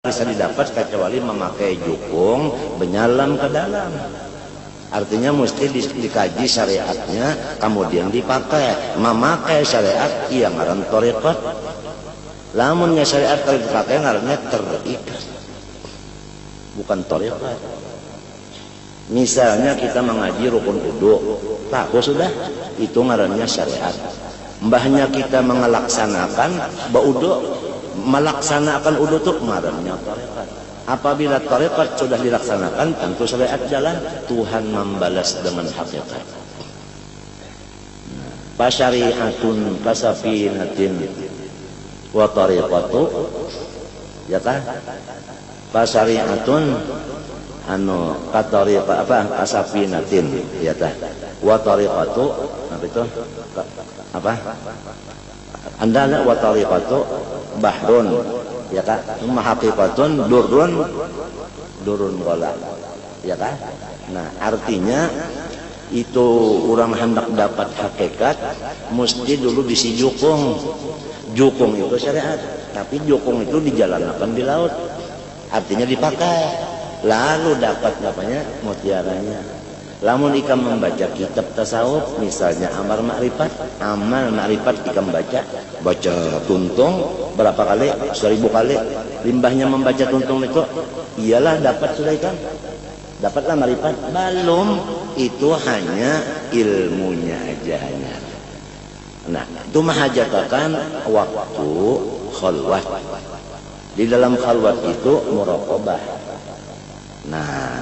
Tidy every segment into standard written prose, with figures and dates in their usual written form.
bisa didapat kecuali memakai jukung menyalam ke dalam. Artinya mesti dikaji syariatnya, kemudian dipakai. Memakai syariat iya ngaran thariqat. Lamunnya syariat kalau dipakai ngarannya terikat, bukan thariqat. Misalnya kita mengaji rukun wudu, tahu sudah itu ngarannya syariat. Mbahnya kita melaksanakan baudu, melaksanakan wudu itu ngarannya thariqat. Apabila thariqat sudah dilaksanakan, tentu syariat jalan. Tuhan membalas dengan hakikat. Fasyari'atun kasafinatin wa thariqatu, ya kan? Fasyari'atun anu katariqa apa? Kasafinatin, ya kan? Wa thariqatu apa itu? Apa? Andana wa thariqatu bahrun, ya kan? Haqiqatun durun wala, ya kan? Nah, artinya itu orang hendak dapat hakikat mesti dulu bisi jukung. Jukung itu syariat, tapi jukung itu dijalankan di laut, artinya dipakai, lalu dapat apanya? Mutiaranya. Lamun ikam membaca kitab tasawuf, misalnya amal ma'rifat ikam baca tuntung berapa kali? 1000 kali. Limbahnya membaca tuntung itu, iyalah dapat sudah ikam. Dapatlah ma'rifat. Belum, itu hanya ilmunya aja hanya. Nah, itu mahajatakan waktu khalwat. Di dalam khalwat itu muraqabah. Nah,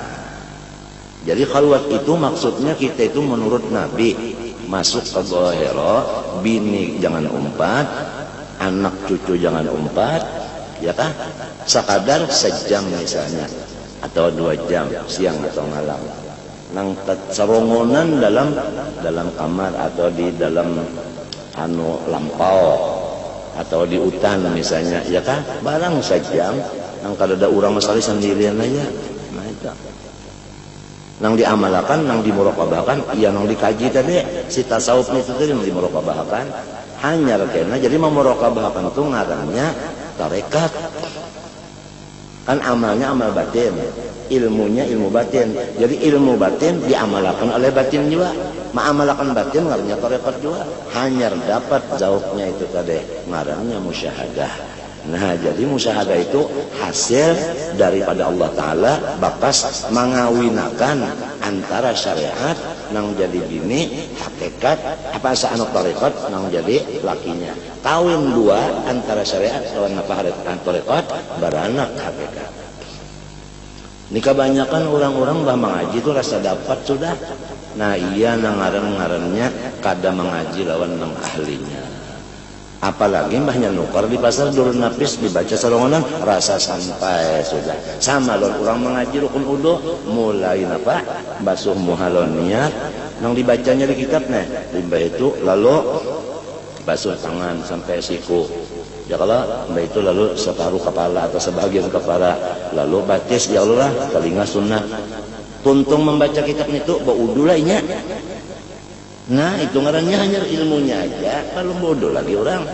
jadi khalwat itu maksudnya kita itu menurut Nabi masuk ke Gua Hira, bini jangan umpat, anak cucu jangan umpat, ya kan? Sekadar sejam misalnya atau 2 jam siang atau malam. Nang serongonan dalam kamar atau di dalam lampau atau di hutan misalnya, ya kan? Barang sejam, nang kada ada orang masali sendirian aja. Nah itu. Nang diamalkan, nang dimuraqabahkan, ya nang dikaji tadi, si tasawuf itu tadi nang dimuraqabahkan, hanya kena. Jadi memuraqabahkan itu ngarannya tarekat. Kan amalnya amal batin, ilmunya ilmu batin. Jadi ilmu batin diamalkan oleh batin juga. Mengamalkan batin ngarannya tarekat juga. Hanya dapat zauknya itu tadi, ngarannya musyahadah. Nah, jadi musyahadah itu hasil daripada Allah Ta'ala bakas mengawinakan antara syariat nang jadi bini, hakikat, apa sa'anuk tarekat nang jadi lakinya. Kawin dua antara syariat lawan apa tarekat beranak hakikat. Ini kebanyakan orang-orang bah mengaji itu rasa dapat sudah. Nah, iya nang ngaran-ngarannya kada mengaji lawan nang ahlinya. Apalagi mbahnya nukar di pasar durun napis dibaca serongonan rasa sampai sudah. Sama lon orang mengaji rukun wudu mulai apa? Basuh muhalon niat nang dibacanya di kitabnya. Limbah itu lalu basuh tangan sampai siku. Ya kalau mbah itu lalu separuh kepala atau sebagian kepala lalu batis ya Allah telinga sunnah. Tuntung membaca kitab itu baudu lah inya. Nah itu ngarannya hanya ilmunya aja. Kalau bodoh lagi orang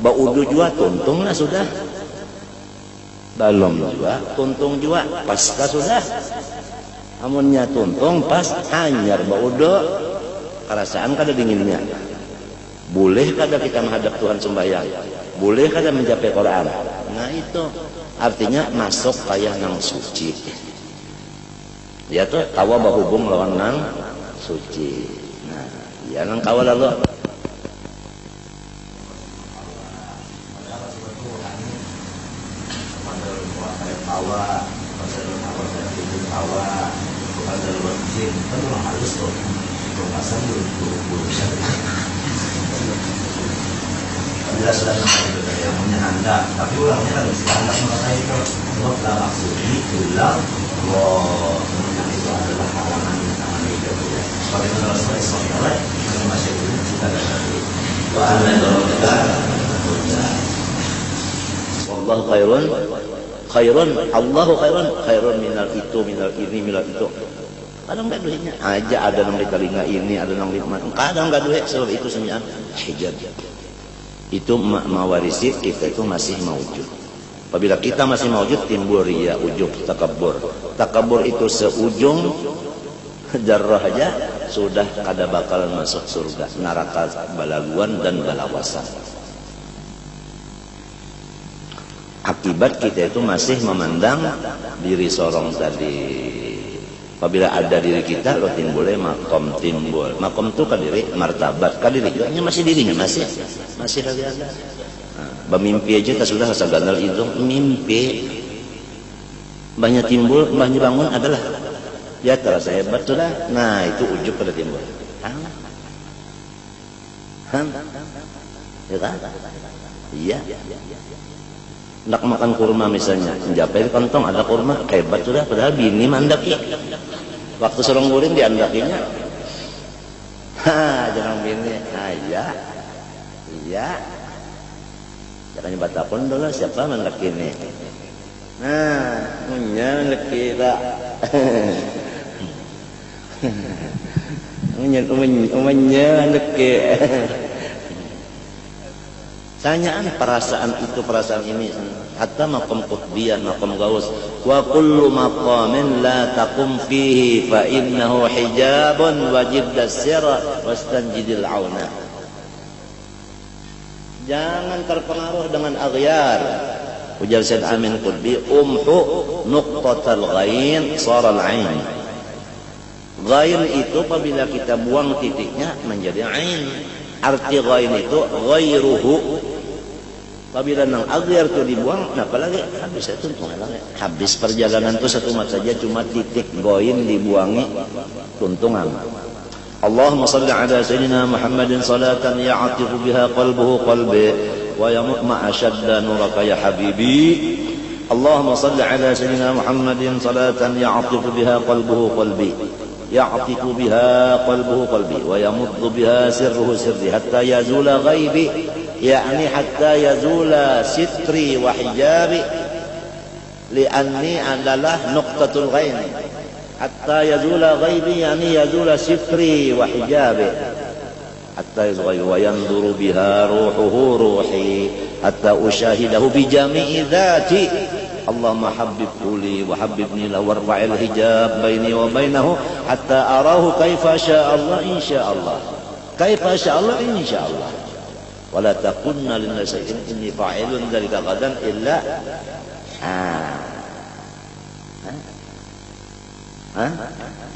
baudu juga tuntung lah sudah. Belum juga tuntung juga pasca sudah. Amunnya tuntung pas hanyar baudu kerasaan kada dinginnya. Boleh kada kita menghadap Tuhan sembahyang? Boleh kada mencapai Quran? Nah itu artinya masuk kayak nang suci. Ya tuh tawa bahubung lawan nang suci. Ya nang kawal Allah. Jelas sudah yang punya anda, tapi ulangnya kan mesti anda mengatakan itu Allah maksudnya ulang itu adalah halangan tangan itu. Bagaimana Rasulullah SAW masih belum kita dapat wa anna darajata wallahu khairun Allahu khairun minal ini minal itu. Kadang enggak duitnya aja ada nang di telinga ini, ada nang di mana. Kadang enggak duit sebab itu semuanya hijab. Itu mawarisi kita itu masih mawujud. Apabila kita masih maujud, timbul riya, ujub, takabur. Takabur itu seujung jarrah aja sudah kada bakal masuk surga, neraka balaguan dan balawasan. Akibat kita itu masih memandang diri sorong tadi. Apabila ada diri kita, lo timbulnya makom timbul. Makom itu kadiri, martabat kadiri. Hanya masih dirinya masih lagi ada. Bermimpi aja tak sudah rasa gandal itu mimpi banyak timbul, banyak bangun adalah ya terasa hebat sudah. Nah itu ujub pada timbul. Ya kan? Iya. Nak makan kurma misalnya, mencapai kantong ada kurma hebat sudah. Padahal bini mandaki. Waktu serong guring diandakinya. Jangan bini. Iya. Jangan batapun dulu siapa mendak ini. Nah, punya mendak kita. Umanya mendak kita. Tanyaan perasaan itu perasaan ini. Hatta maqam qutbiyah, maqam gaus. Wa kullu maqamin la taqum fihi fa innahu hijabun wajib dasira wastanjidil auna. Jangan terpengaruh dengan aghyar. Ujar Syed Amin Qutbi, umhu nuqtatal ghain saral ain. Ghain itu apabila kita buang titiknya menjadi ain. Arti ghain itu ghairuhu. Apabila nang aghyar itu dibuang, nah apalagi habis itu tuntungan. Habis perjalanan itu satu mat saja cuma titik ghain dibuangi tuntungan. اللهم صل على سيدنا محمد صلاة يعطف بها قلبه قلبي ويمؤ أشد نورك يا حبيبي. اللهم صل على سيدنا محمد صلاة يعطف بها قلبه قلبي يعطف بها قلبه قلبي ويمض بها سره سري حتى يزول غيبي يعني حتى يزول ستري وحجابي لأني adalah نقطة الغين hatta yazula ghaibi yani yazula sifri wa hijabi hatta yazghayya wa yanzuru biha ruhuhu ruhi hatta ushahidahu bi jami'i dhati. Allahumma habbibhu li wa habbibni lahu warfa'il hijab baini wa bainahu hatta arahu kaifa syaa Allah insyaallah kaifa syaa Allah insyaallah wa la takunna lin nasiin inni fa'ilun dzalika ghadan illa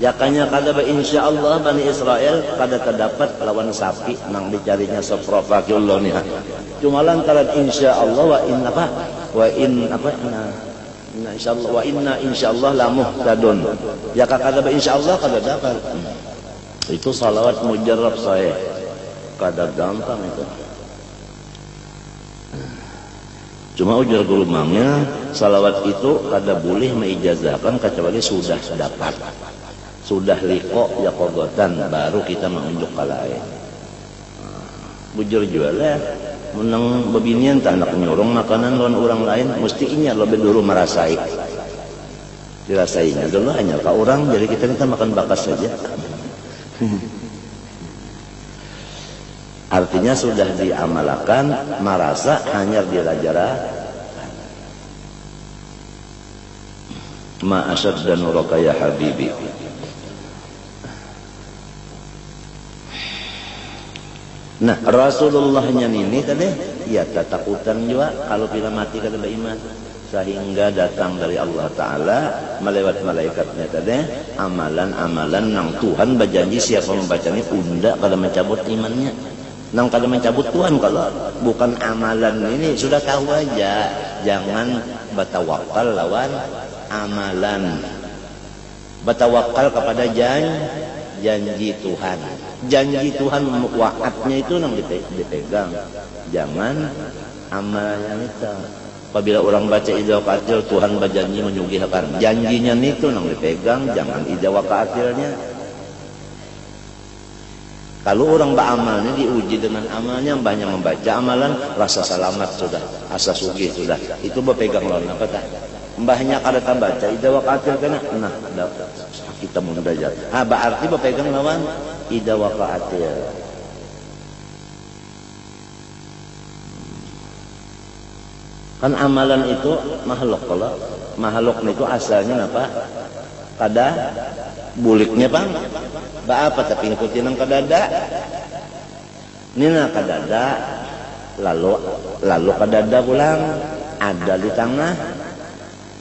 Jakanya kada insyaallah Bani Israel kada terdapat lawan sapi nang dicarinya soprofakullah nih. Cuma lantaran insyaallah wa inna apa? Wa in apa? Inna insyaallah wa inna insyaallah la muhtadun. Ya kada insyaallah kada dapat. Itu salawat mujarrab saya. Kada gampang itu. Cuma ujar gulumangnya salawat itu kada boleh meijazahkan kecuali sudah dapat, sudah liqo yaqogotan baru kita menunjuk ke lain. Bujur jual ya menang bebinian tak nak nyurung makanan lawan orang lain mesti inya lebih dulu merasai dirasainya dulu hanya ke orang jadi kita makan bakas saja. Artinya sudah diamalkan, merasa hanya dirajara. Ma asyad dan nuraka ya habibi. Nah, Rasulullahnya ini tadi, ya ketakutan juga kalau bila mati kata beriman. Sehingga datang dari Allah Ta'ala melewat malaikatnya tadi amalan-amalan nang Tuhan berjanji siapa membacanya unda kalau mencabut imannya. Nang kada mencabut Tuhan kalau bukan amalan ini sudah tahu aja. Jangan bertawakal lawan amalan. Bertawakal kepada janji Tuhan. Janji Tuhan waatnya itu nang dipegang. Jangan amalannya itu. Apabila orang baca ida waqatil Tuhan berjanji menyugihkan. Janjinya itu nang dipegang, jangan ida waqatilnya. Kalau orang beramalnya diuji dengan amalnya, banyak membaca amalan, rasa selamat sudah, asa sugih sudah. Itu berpegang lawan apa tak? Mbahnya kada baca, ida waqatil kena, nah kita munajat. Berarti berpegang lawan ida waqatil. Kan amalan itu makhluk. Kalau makhluk itu asalnya apa? Kada buliknya bang. Apa tapi ngikutin yang kadada. Nina kadada lalu kadada pulang ada di tengah.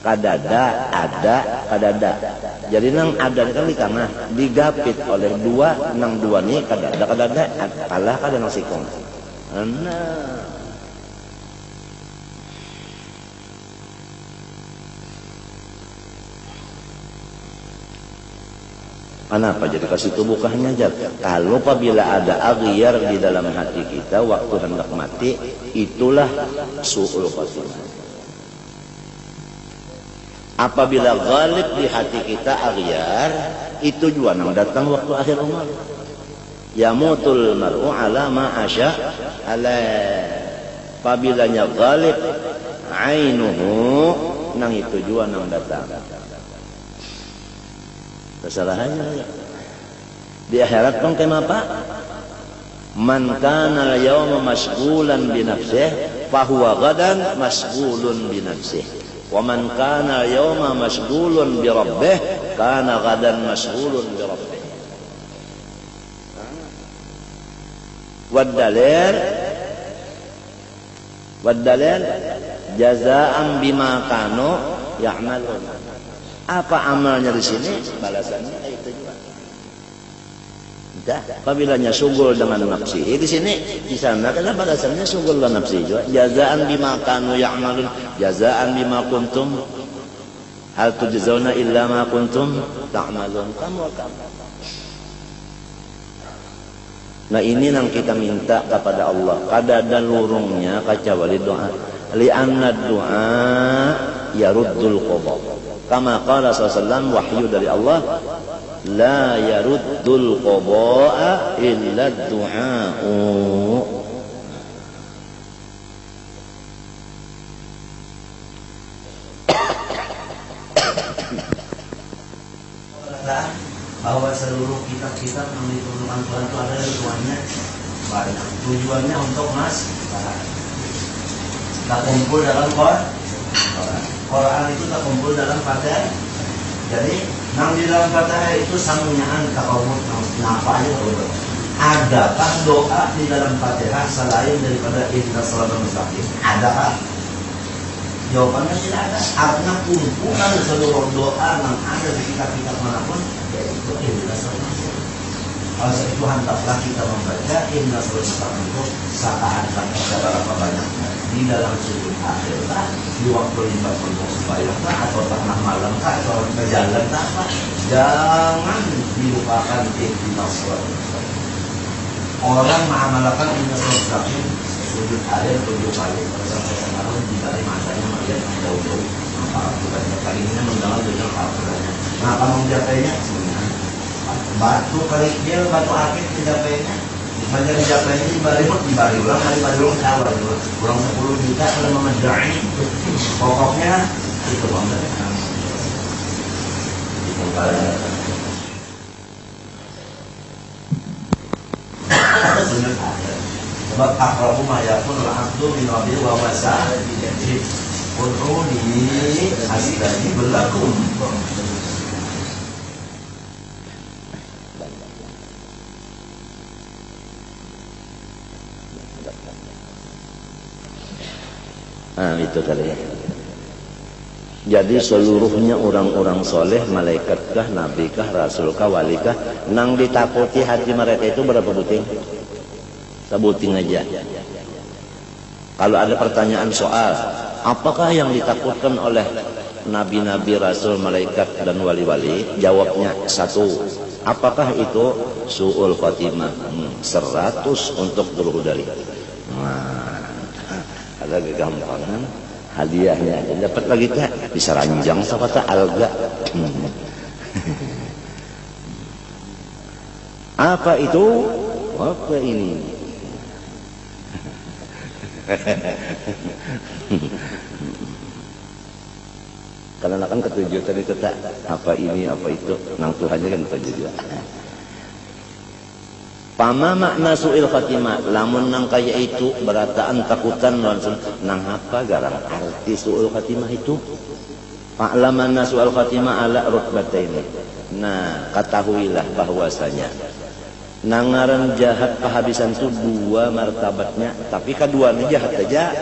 Kadada ada kadada. Jadi nang ada kan di tengah digapit oleh dua nang dua nih kadada kalah kada nang sikong. Nah. Kenapa jadi kasih tubuhnya aja? Kalau apabila ada aghyar di dalam hati kita waktu hendak mati, itulah su'ul khatimah. Apabila ghalib di hati kita aghyar, itu juga nang datang waktu akhir umur. Yamutul mar'u ala ma asya ala. Apabilanya ghalib ainuhu, nang itu juga nang datang. Kesalahannya di akhirat pun kayak apa? Man kana al-yawma mashghulan bi nafsihi fa huwa ghadan mashghulun bi nafsihi wa man kana al-yawma mashghulun bi rabbih kana ghadan mashghulun bi rabbih. Wad-dalil jazaa'an bima kanu ya'malun. Apa amalnya di sini? Balasannya itu juga. Entah, apabila sugul dengan nafsi. Di sini, di sana karena balasannya sugul dengan nafsi juga. Jazaan bima kanu ya'malun, jazaan bima kuntum. Hal tujzauna illa ma kuntum ta'malun. Kamu. Nah ini yang kita minta kepada Allah. Kada ada lurungnya kecuali doa. Li'anna doa yaruddul qadha. Kama qala sallallahu wahyu dari Allah, la yaruddul qadha'a illa ad-du'a'u. Bahwa seluruh kitab-kitab yang diturunkan Tuhan itu adalah tujuannya banyak. Tujuannya untuk tak kumpul dalam Quran itu tak kumpul dalam Fatihah. Jadi nang di dalam Fatihah itu samunyaan takawud napa aja betul. Adakah doa di dalam Fatihah selain daripada ihdinas shiratal mustaqim? Adakah? Jawabannya tidak ada. Artinya kumpulan seluruh doa yang ada di kitab-kitab manapun yaitu ihdinas shiratal mustaqim. Oleh sebab itu hendaklah kita membaca ihdinas shiratal mustaqim itu seakan-akan berapa banyaknya di dalam sujud akhir di waktu 50 sembahyang atau tengah malam atau berjalan apa, jangan dilupakan ihdinas shiratal mustaqim. Orang mengamalkan ihdinas shiratal mustaqim sujud akhir 7 kali sampai sekarang di dari masanya melihat jauh-jauh apa bukannya kali ini mendengar dengan apa-apanya. Kenapa menjapainya? Batu kali dia batu akik dijapainya. Menjadi japainya di bari ulang kali bari ulang awal kurang 10 juta kalau memedai. Pokoknya itu banget. Itu kali. Sebab akrabu ma yakun al-abdu min rabbil wa wasa jadi qur'uni asdani berlakum. Itu kali ya. Jadi seluruhnya orang-orang soleh, malaikatkah, nabikah, rasulkah, walikah, nang ditakuti hati mereka itu berapa buting? Sebuting aja. Kalau ada pertanyaan soal, apakah yang ditakutkan oleh nabi-nabi, rasul, malaikat, dan wali-wali? Jawabnya 1. Apakah itu su'ul khatimah? 100 untuk guru dari. Nah, ada kegampangan hadiahnya aja dapat lagi tak bisa ranjang sama tak alga. Apa itu? Apa ini? Karena kan ketujuh tadi tak apa ini apa itu nang Tuhannya kan ketujuh juga. Pama makna su'il khatimah, lamun nang kaya itu berataan takutan langsung nang apa garang arti su'il khatimah itu? Fa'lamanna su'il khatimah ala rutbataini. Nah, ketahuilah bahwasanya nangaran jahat kehabisan itu dua martabatnya, tapi keduanya jahat saja.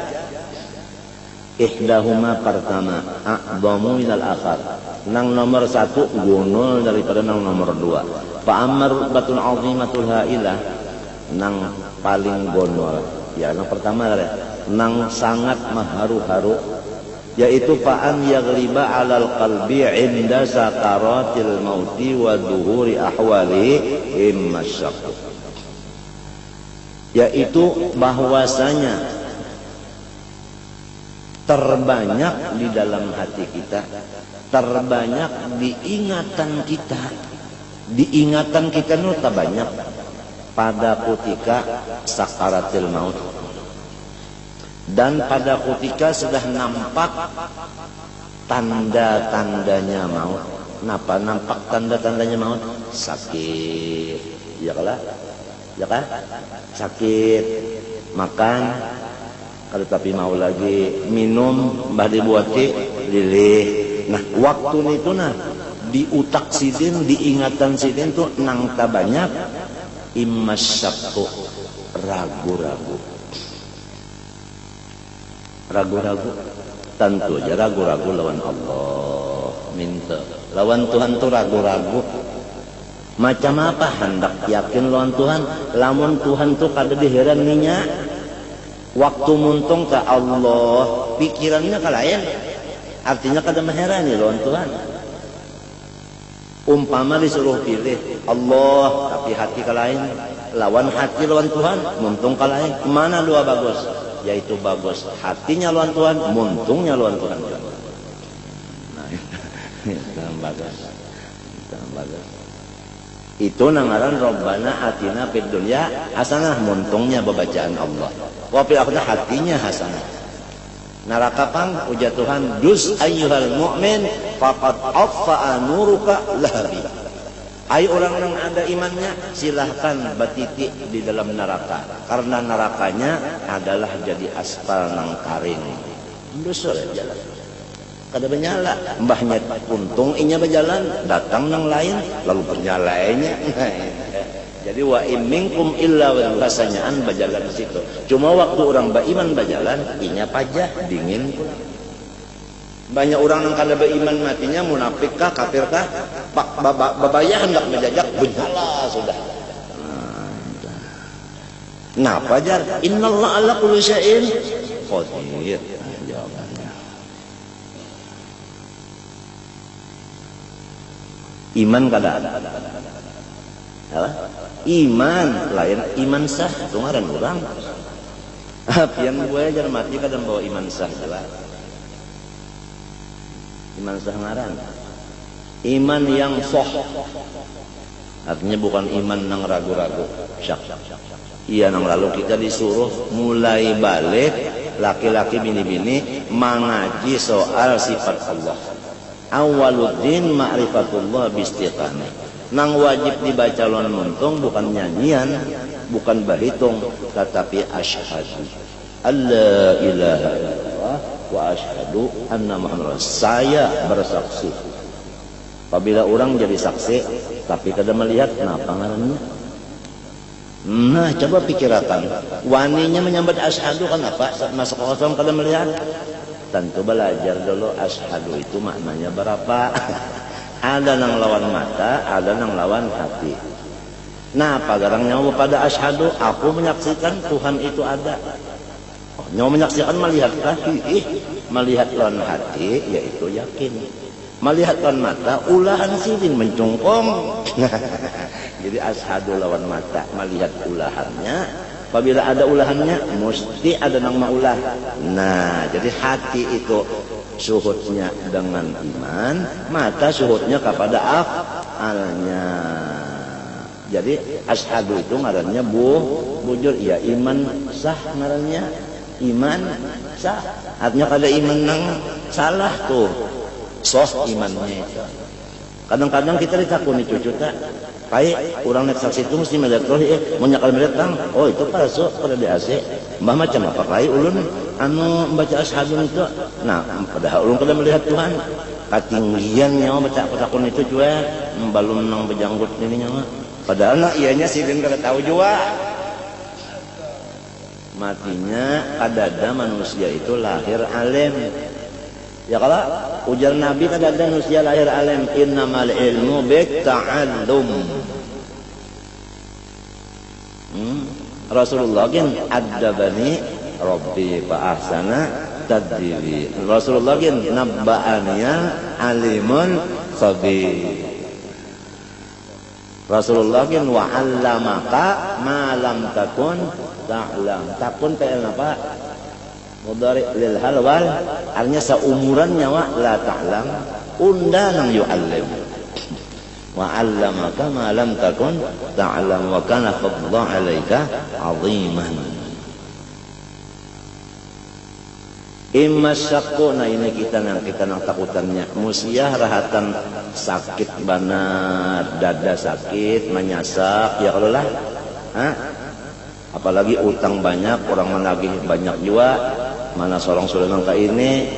Ihdahuma pertama a'dhamu minal akhar. Nang nomor satu gunul daripada nang nomor dua. Fa'amar batun azimatul hailah, nang paling gonol. Ya, nang pertama nang sangat maharu-haru, yaitu fa'an yaghliba 'alal qalbi 'inda sakaratil mauti wa dhuhuri ahwali immasyaqq. Yaitu bahwasanya terbanyak di dalam hati kita, terbanyak diingatan kita. Diingatan kita itu terbanyak pada ketika sakaratil maut. Dan pada ketika sudah nampak tanda-tandanya maut. Kenapa nampak tanda-tandanya maut? Sakit, ya kalah, ya kan? Sakit, makan, kalau tapi mau lagi minum, mbah dibuati lilih. Nah, waktu itu nah di utak sidin, diingatan sidin tuh nang banyak immasyaqq, ragu-ragu. Ragu-ragu, tentu aja ragu-ragu lawan Allah. Minta lawan Tuhan tuh ragu-ragu. Macam apa hendak yakin lawan Tuhan? Lamun Tuhan tuh kada diheran ninya. Waktu muntung ke Allah, pikirannya ke lain. Artinya kada meherani lawan Tuhan. Umpama disuruh pilih Allah, tapi hati ke lain. Lawan hati lawan Tuhan, muntung ke lain. Mana dua bagus? Yaitu bagus hatinya lawan Tuhan, muntungnya lawan Tuhan. Nah, itu bagus. Itu bagus. Itu nangaran Rabbana atina fid dunya hasanah, muntungnya bacaan Allah. Wa fil akhirati hatinya hasanah. Neraka pang ujar Tuhan, dus ayyuhal mu'min faqad affa'a nuruka lahabi. Ai orang yang ada imannya silahkan batitik di dalam neraka, karena nerakanya adalah jadi aspal nang karing. Dosa jalan. Kada menyala, mbahnya untung inya berjalan, datang nang lain lalu bernyalainya. Jadi wa imminkum illa wa rasanyaan berjalan di situ. Cuma waktu orang beriman berjalan, inya pajah dingin. Banyak orang yang kada beriman matinya munafik kah, kafir kah, babayah hendak menjajak benyala sudah. Nah, pajar innallaha ala kulli syai'in qadir. Jawabannya. Iman kada ada. Apa? Iman lain iman sah, itu ngaran orang. Pian gue ajar mati kada bawa iman sah jelas. Iman sah ngaran. Iman yang soh. Artinya bukan iman nang ragu-ragu. Syak. Iya nang lalu kita disuruh mulai balik laki-laki bini-bini mengaji soal sifat Allah. Awaluddin ma'rifatullah bistiqamah. Nang wajib dibaca lawan muntung bukan nyanyian, bukan bahitung, tetapi asyhadu alla ilaha illallah wa asyhadu anna Muhammadar saya bersaksi. Apabila orang jadi saksi tapi kada melihat, kenapa ngarannya? Nah, coba pikirkan. Waninya menyambat asyhadu kan apa? Masuk kosong kada melihat. Tentu belajar dulu asyhadu itu maknanya berapa. Ada nang lawan mata, ada nang lawan hati. Nah, pagarang nyawa pada asyhadu, aku menyaksikan Tuhan itu ada. Nyawa menyaksikan melihat kaki, melihat lawan hati, yaitu yakin. Melihat lawan mata, ulahan sidin mencungkong. Jadi asyhadu lawan mata, melihat ulahannya. Apabila ada ulahannya, mesti ada nang maulah. Nah, jadi hati itu syuhudnya dengan iman, mata syuhudnya kepada afalnya. Jadi asyhadu itu ngarannya bujur, ya iman sah ngarannya. Iman sah, artinya kada iman nang salah tuh. Soh imannya itu. Kadang-kadang kita ditakuni cucu tak, pai orang naik saksi itu mesti melihat roh, menyakal melihat kang, oh itu palsu pada di AC. Mbah macam apa pai ulun anu membaca ashadun itu, nah padahal ulun kada melihat Tuhan. Ketinggian nyawa baca petakun itu juga, balum nang bejanggut ini nyawa. Padahal nak ianya silin kada tahu juga. Matinya kadada manusia itu lahir alim. Ya kalau ujar Nabi kan ada manusia lahir alim, innamal ilmu bitta'allum. Rasulullah kan adabani Rabbi fa ahsana tadbibi. Rasulullah kan nabba'aniya alimun khabir. Rasulullah kan wa 'allamaka ma lam takun ta'lam. Takun fi'il apa? Mudhari lil hal wal, artinya seumuran nyawa la ta'lam, unda nang yu'allim. Wa 'allamaka ma lam takun ta'lam wa kana fadlu 'alaika 'aziman. Imma syakku, nah ini kita nang takutannya musiah rahatan sakit banar, dada sakit, menyasak, ya kalau lah, apalagi utang banyak, orang menagih banyak juga, mana seorang sudah nangka ini,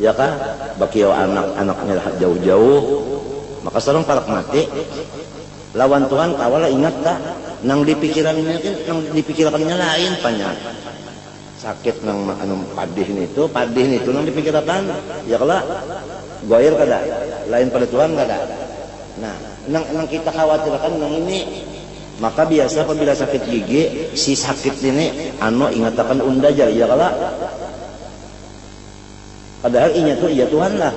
ya kan, bakiau anak-anaknya jauh-jauh, maka seorang parak mati, lawan Tuhan kawala ingat tak, nang dipikirannya kan, nang dipikirkannya lain banyak. Sakit nang anu padih itu nang dipikirkan, ya kalau goir kada, lain pada Tuhan kada. Nah, nang kita khawatirkan nang ini, maka biasa apabila sakit gigi, si sakit ini anu ingatakan unda jari, ya kalau padahal inya tuh iya Tuhan lah.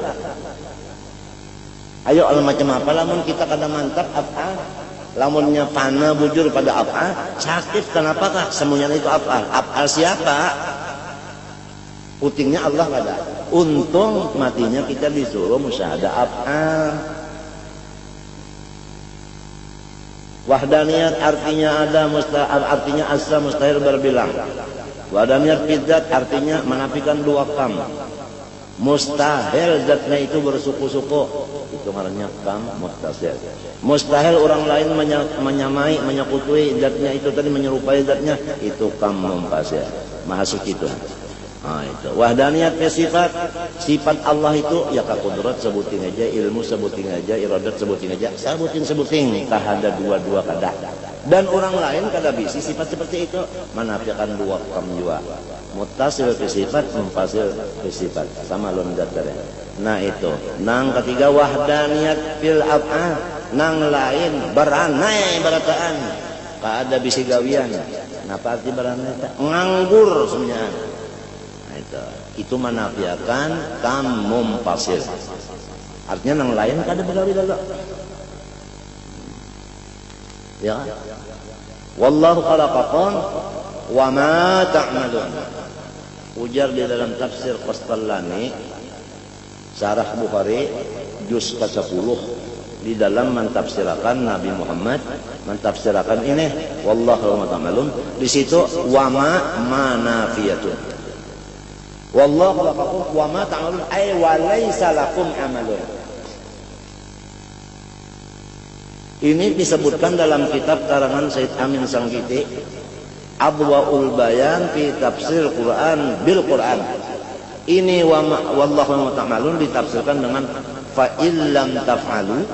Ayo al macam apa lamun kita kada mantap apa? Lamunnya panah bujur pada apa? Sakit kenapakah? Semuanya itu apa? Apa siapa? Putingnya Allah kada. Untung matinya kita disuruh musyahadah apa? Wahdaniyat artinya ada, artinya asa mustahil berbilang. Wahdaniyat bidzat artinya menafikan dua kam. Mustahil zatnya itu bersuku-suku, itu ngarannya kam mustahil. Mustahil orang lain menyamai, menyekutui zatnya itu tadi, menyerupai zatnya, itu kam mumpasil. Maha suci Tuhan. Nah, itu wahdaniyat sifat, sifat Allah itu ya kaqudrat sebutin aja, ilmu sebutin aja, iradat sebutin aja, sebutin kahada dua-dua kada. Dan orang lain kada bisi sifat seperti itu, menafikan dua kam jua. Muttasil fi sifat, munfasil fi sifat, sama londat kada. Nah itu, nang ketiga wahdaniyat fil af'al, nang lain beranai barataan, kada bisi gawian. Napa arti beranai? Nganggur semuanya. Itu menafikan kam mumpasil, artinya nang lain kada begawi dulu, ya. Wallahu khalaqakum wa ma ta'malun. Ujar di dalam tafsir Qastallani Syarah Bukhari juz ke-10 di dalam mentafsirkan Nabi Muhammad, mentafsirkan ini wallahu ta'malun, di situ wa ma manafiyatun. Wallahu khalaqakum wa ma ta'malun ay wa laisa lakum amalun. Ini disebutkan dalam kitab karangan Said Amin Sangkiti, Adwaul Bayan fi Tafsir Quran bil Quran. Ini wallahu ta'malun ditafsirkan dengan fa illam taf'alu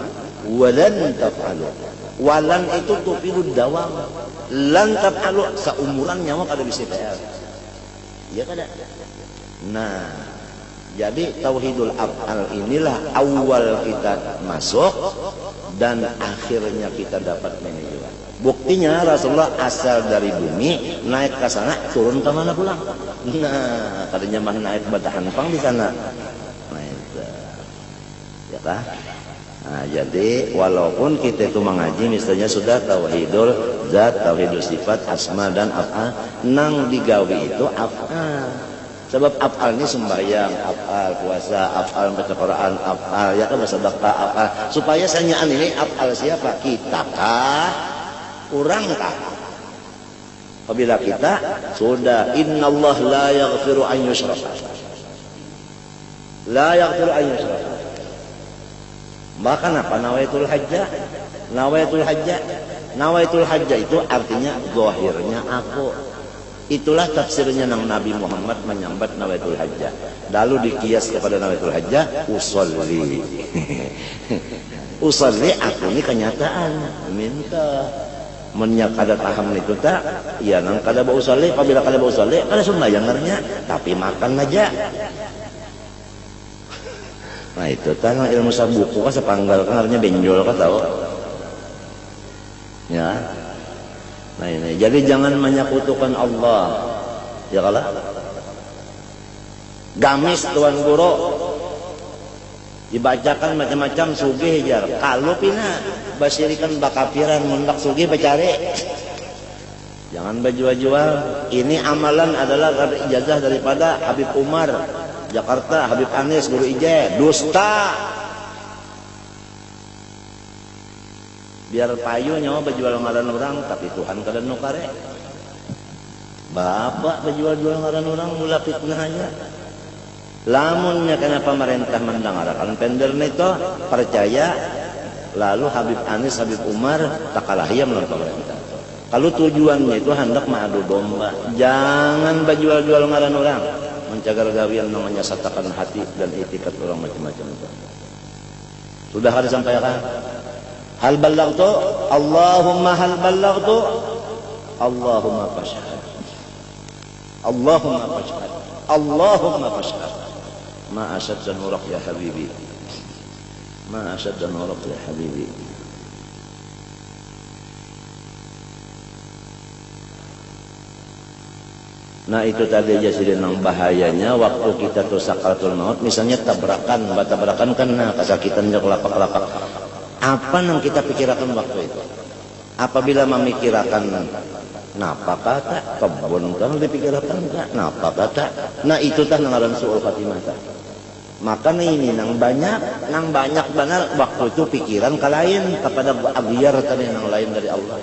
walan taf'alu. Walan itu tufidud dawam. Lan taf'alu seumuran nyawa kada bisa PR. Iya kada? Nah, jadi tauhidul af'al inilah awal kita masuk dan akhirnya kita dapat menuju. Buktinya Rasulullah asal dari bumi naik ke sana, turun ke mana pulang? Nah, katanya mah naik batahan pang di sana. Nah, itu. Ya kah? Nah, jadi walaupun kita itu mengaji misalnya sudah tauhidul zat, tauhidul sifat, asma dan af'al, nang digawi itu af'al. Sebab af'al ini sembahyang, af'al puasa, af'al baca Quran, af'al ya kan bersedekah, af'al. Supaya sanyaan ini af'al siapa? Kita kah? Orang kah? Apabila kita sudah innallah la yaghfiru an yushraka. La yaghfiru an yushraka. Bahkan apa nawaitul hajjah? Nawaitul hajjah. Nawaitul hajjah itu artinya zahirnya aku. Itulah tafsirnya nang Nabi Muhammad menyambat nawaitul hajjah. Lalu dikias kepada nawaitul hajjah, usolli. Usolli aku ini kenyataan. Minta. Menyak kada paham itu tak, ya nang kada bau usolli, apabila kada bau usolli, kada sembahyang ngarnya, tapi makan aja. Nah itu tanah ilmu sabuku kan sepanggal kan artinya benjol kan tahu. Ya. Nah ini jadi jangan menyekutukan Allah. Ya kalah. Gamis tuan guru dibacakan macam-macam sugih jar. Kalau pina basirikan bakapiran mundak sugih bacari. Jangan berjual-jual. Ini amalan adalah ijazah daripada Habib Umar Jakarta, Habib Anis guru IJ. Dusta. Biar payu nyawa berjual ngaran orang, tapi Tuhan kada nukare. Bapak berjual-jual ngaran orang mula fitnah aja. Lamunnya kenapa pemerintah mendengarkan pender itu percaya, lalu Habib Anis, Habib Umar tak kalah ia melawan pemerintah. Kalau tujuannya itu hendak mengadu domba, jangan berjual-jual ngaran orang, mencagar gawian namanya satakan hati dan etikat orang macam-macam itu. Sudah ada sampaikan? Hal ballagtu, Allahumma hal ballagtu, Allahumma fashhad, Allahumma fashhad, Allahumma fashhad. Ma asyadda nurak ya habibi, ma asyadda nurak ya habibi. Nah itu tadi aja sih nang bahayanya waktu kita tuh sakaratul maut, misalnya tabrakan kan nah kesakitannya kelapak-kelapak. Apa yang kita pikirkan waktu itu? Apabila memikirkan napa kata kebun kan dipikirkan enggak napa kata. Nah itu tah ngaran suul khatimah tah. Maka ini nang banyak benar waktu itu pikiran ke lain kepada abiar tadi nang lain dari Allah.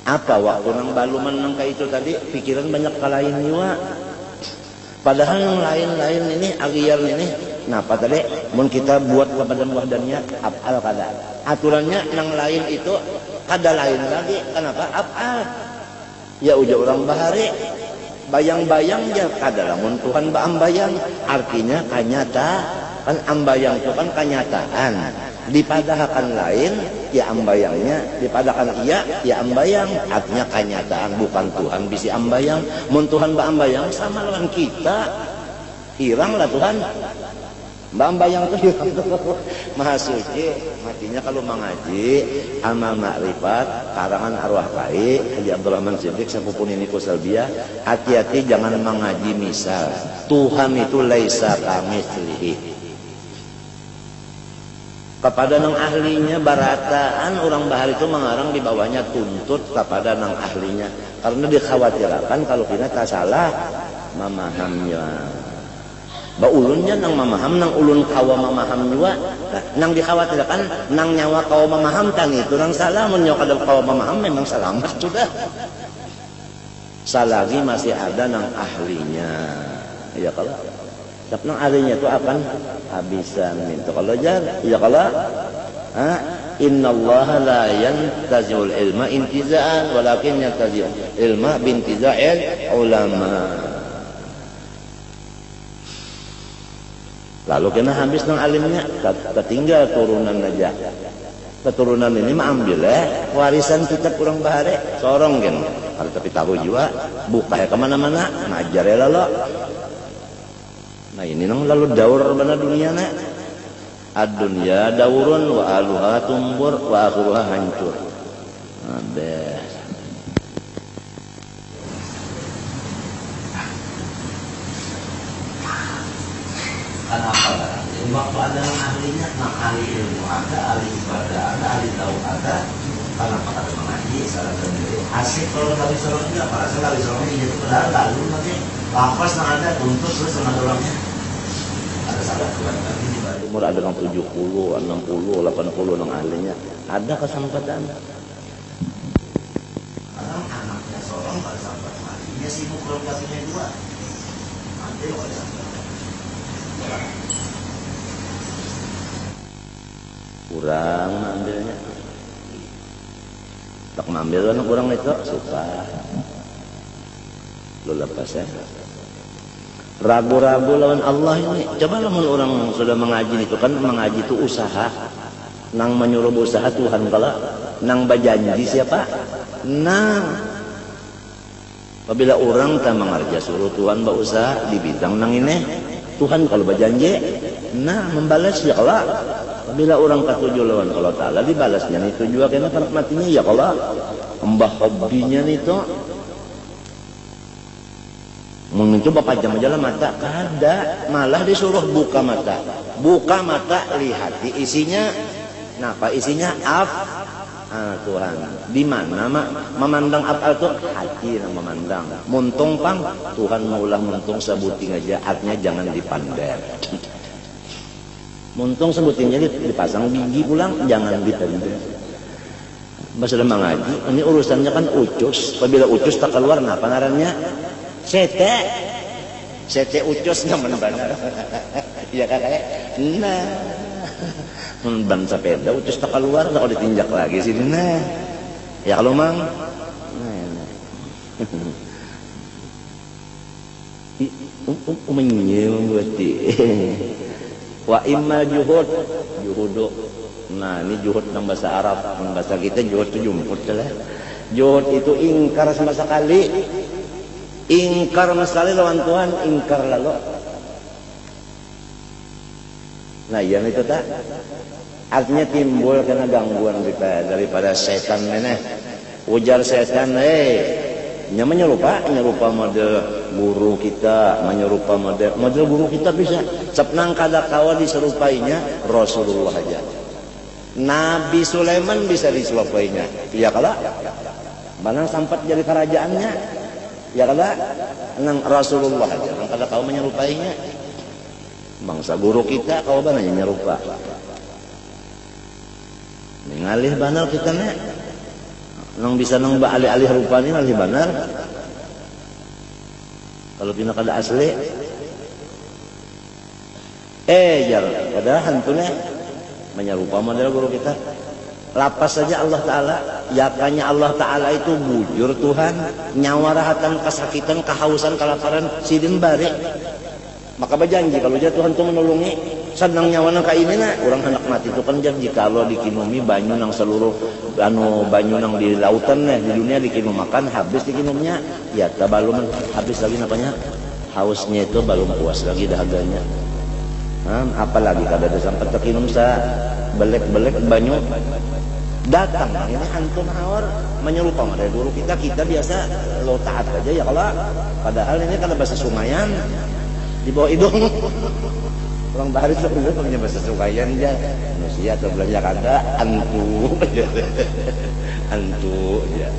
Apa waktu nang baluman nang kayak itu tadi pikiran banyak ke lain juga. Padahal yang lain-lain ini agiar ini napa tadi mun kita buat kepada wahdannya af'al kada. Aturannya nang lain itu kada lain lagi. Kenapa? Af'al. Ya ujar orang bahari bayang-bayang ya kada lamun Tuhan baambayang artinya kanyata kan ambayang itu kan kenyataan dipadahakan lain ya ambayangnya dipadahakan iya ya ambayang artinya kenyataan bukan Tuhan bisa ambayang mun Tuhan baambayang sama lawan kita hiranglah Tuhan baambayang itu hilang maha suci matinya kalau mengaji amal makrifat karangan arwah kai Haji Abdurrahman Siddiq sepupu Nini Kusalbiah hati-hati jangan mengaji misal Tuhan itu laisa kamitslihi kepada nang ahlinya barataan orang bahar itu mengarang di bawahnya tuntut kepada nang ahlinya karena dikhawatirkan kalau kita tak salah memahamnya baulunnya nang memaham nang ulun kawa memaham juga nah, nang dikhawatirkan nang nyawa kawa memaham tan itu nang salah mun nyawa kada kawa memaham memang selamat sudah selagi masih ada nang ahlinya ya kalau tapi nang ahlinya itu akan habisan itu kalau jar ya kalau innallaha la yantazul ilma intizaan walakin yantazil ilma bintiza'il ulama. Lalu kena habis nang alimnya, tertinggal turunan aja. Keturunan ini mah ambil warisan kita kurang bahare, sorong kan. Kalau tapi tahu juga, buka ya kemana-mana, ngajar ya lalu. Nah ini nang lalu daur benar dunia nak. Ad-dunya daurun wa aluha tumbur wa akhiruha hancur. Ada. Kenapa? Jadi waktu ada yang ahlinya, ahli ilmu ada, ahli ibadah ada, ahli tahu ada. Kenapa ada mengaji, salah sendiri. Asik kalau kali sorong juga, para sekali sorongnya itu padahal lalu nanti lapas yang ada untuk terus sama orangnya. Ada salah Tuhan lagi di bawah. Umur ada yang 70, 60, 80 yang ahlinya. Ada kesempatan. Kadang anaknya sorong pada sampai mati. Dia sibuk kalau kasihnya dua. Nanti kalau sampai kurang ambilnya. Tak mengambil anak kurang itu suka. Lu lepas ya. Ragu-ragu lawan Allah ini. Coba lamun orang sudah mengaji itu kan mengaji itu usaha. Nang menyuruh usaha Tuhan kalau nang berjanji siapa? Nang. Apabila orang tak mengerja suruh Tuhan berusaha di bidang nang ini, Tuhan kalau berjanji, nah membalas ya Allah. Apabila orang katuju lawan Allah Ta'ala dibalasnya itu juga kena matinya ya Allah. Mbah hobinya itu mencoba pajam aja lah mata, kada malah disuruh buka mata, lihat di isinya. Nah, apa isinya? Tuhan. Di mana memandang apa itu? Hati yang memandang. Muntung pang Tuhan maulah muntung sebuting aja, artinya jangan dipander. Muntung sebuting jadi dipasang gigi pulang, jangan dipander. Sudah mengaji, ini urusannya kan ucus. Apabila ucus tak keluar, nah panarannya sete ucus nggak benar. Iya kakak. Nah. Ban sepeda ucus tak keluar kalau ditinjak lagi sini nah ya kalau mang berarti wa imma juhudu. Nah ini juhud dalam bahasa Arab, dalam bahasa kita juhud itu jumhur lah. Juhud itu ingkar sama sekali, ingkar sekali lawan Tuhan, ingkar lalu. Nah yang itu tak artinya timbul karena gangguan daripada setan ini. Ujar setan, nya menyerupa model guru kita, menyerupa model guru kita bisa. Sepnang kada kawa diserupainya Rasulullah aja. Nabi Sulaiman bisa diserupainya. Ya kala, mana sampai jadi kerajaannya. Ya kala, nang Rasulullah aja, nang kada kawa menyerupainya. Bangsa guru kita kau bananya nyerupa. Mengalih banar kita nek. Nang bisa nang alih-alih rupa ni alih banar. Kalau kita kada asli. Jar kada hantune menyerupa model guru kita. Lapas saja Allah Ta'ala. Yakanya Allah Ta'ala itu bujur Tuhan. Nyawarahatan, kesakitan, kehausan, kelaparan. Sidin bari. Maka berjanji kalau dia Tuhan itu menolongi senang nyawana ka ini na orang hendak mati itu kan janji kalau dikinumi banyu nang seluruh banyu nang di lautan di dunia dikinum makan habis dikinumnya ya tak balum habis lagi napanya hausnya itu belum puas lagi dahaganya. Apalagi kada ada sampai terkinum sa belek banyu datang ini antum hawar menyerupa dari dulu kita biasa lo taat aja ya kalau padahal ini kada bahasa Sumayan di bawah hidung orang bahari sebenarnya punya bahasa Sukayan aja manusia atau belanja kada antu ya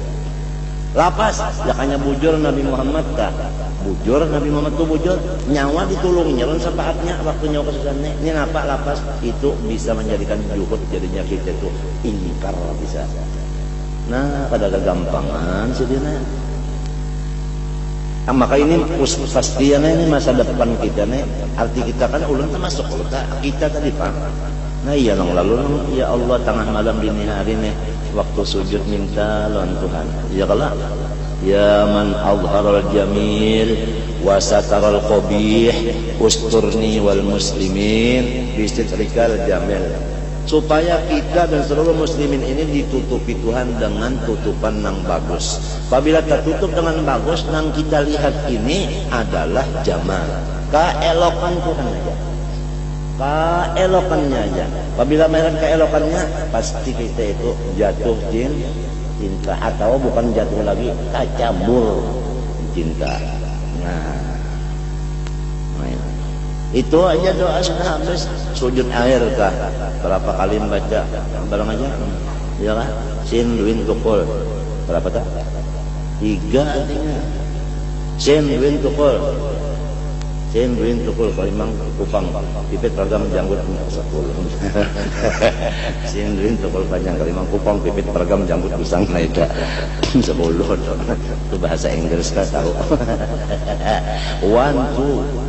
lapas jakanya bujur Nabi Muhammad tak bujur Nabi Muhammad tuh bujur nyawa ditulungnya lan sapaatnya waktu nyawa kesusahannya ini napa lapas itu bisa menjadikan juhud jadinya kita itu ingkar bisa. Nah kada kegampangan sedina. Maka ini pastinya ini masa depan kita nih arti kita kan ulun termasuk kita tadi pak. Nah iya nong lalu ya Allah tengah malam dini hari nih waktu sujud minta lawan Tuhan ya kalau ya man azharal jamil wa sataral qabih usturni wal muslimin bistitrikal jamil supaya kita dan seluruh muslimin ini ditutupi Tuhan dengan tutupan yang bagus. Apabila tertutup dengan bagus, yang kita lihat ini adalah jamal, keelokan Tuhan aja, keelokannya aja. Apabila melihat keelokannya, pasti kita itu jatuh cinta atau bukan jatuh lagi, kacabur cinta. Nah itu aja doa sudah habis sujud air kah berapa kali membaca barang aja ya lah sin duin tukul berapa tak 3 artinya sin duin tukul kalau memang kupang pipit pergam janggut 10 sin duin tukul panjang kalau memang kupang pipit pergam janggut busang nah itu 10 itu bahasa Inggris kan tahu 1 2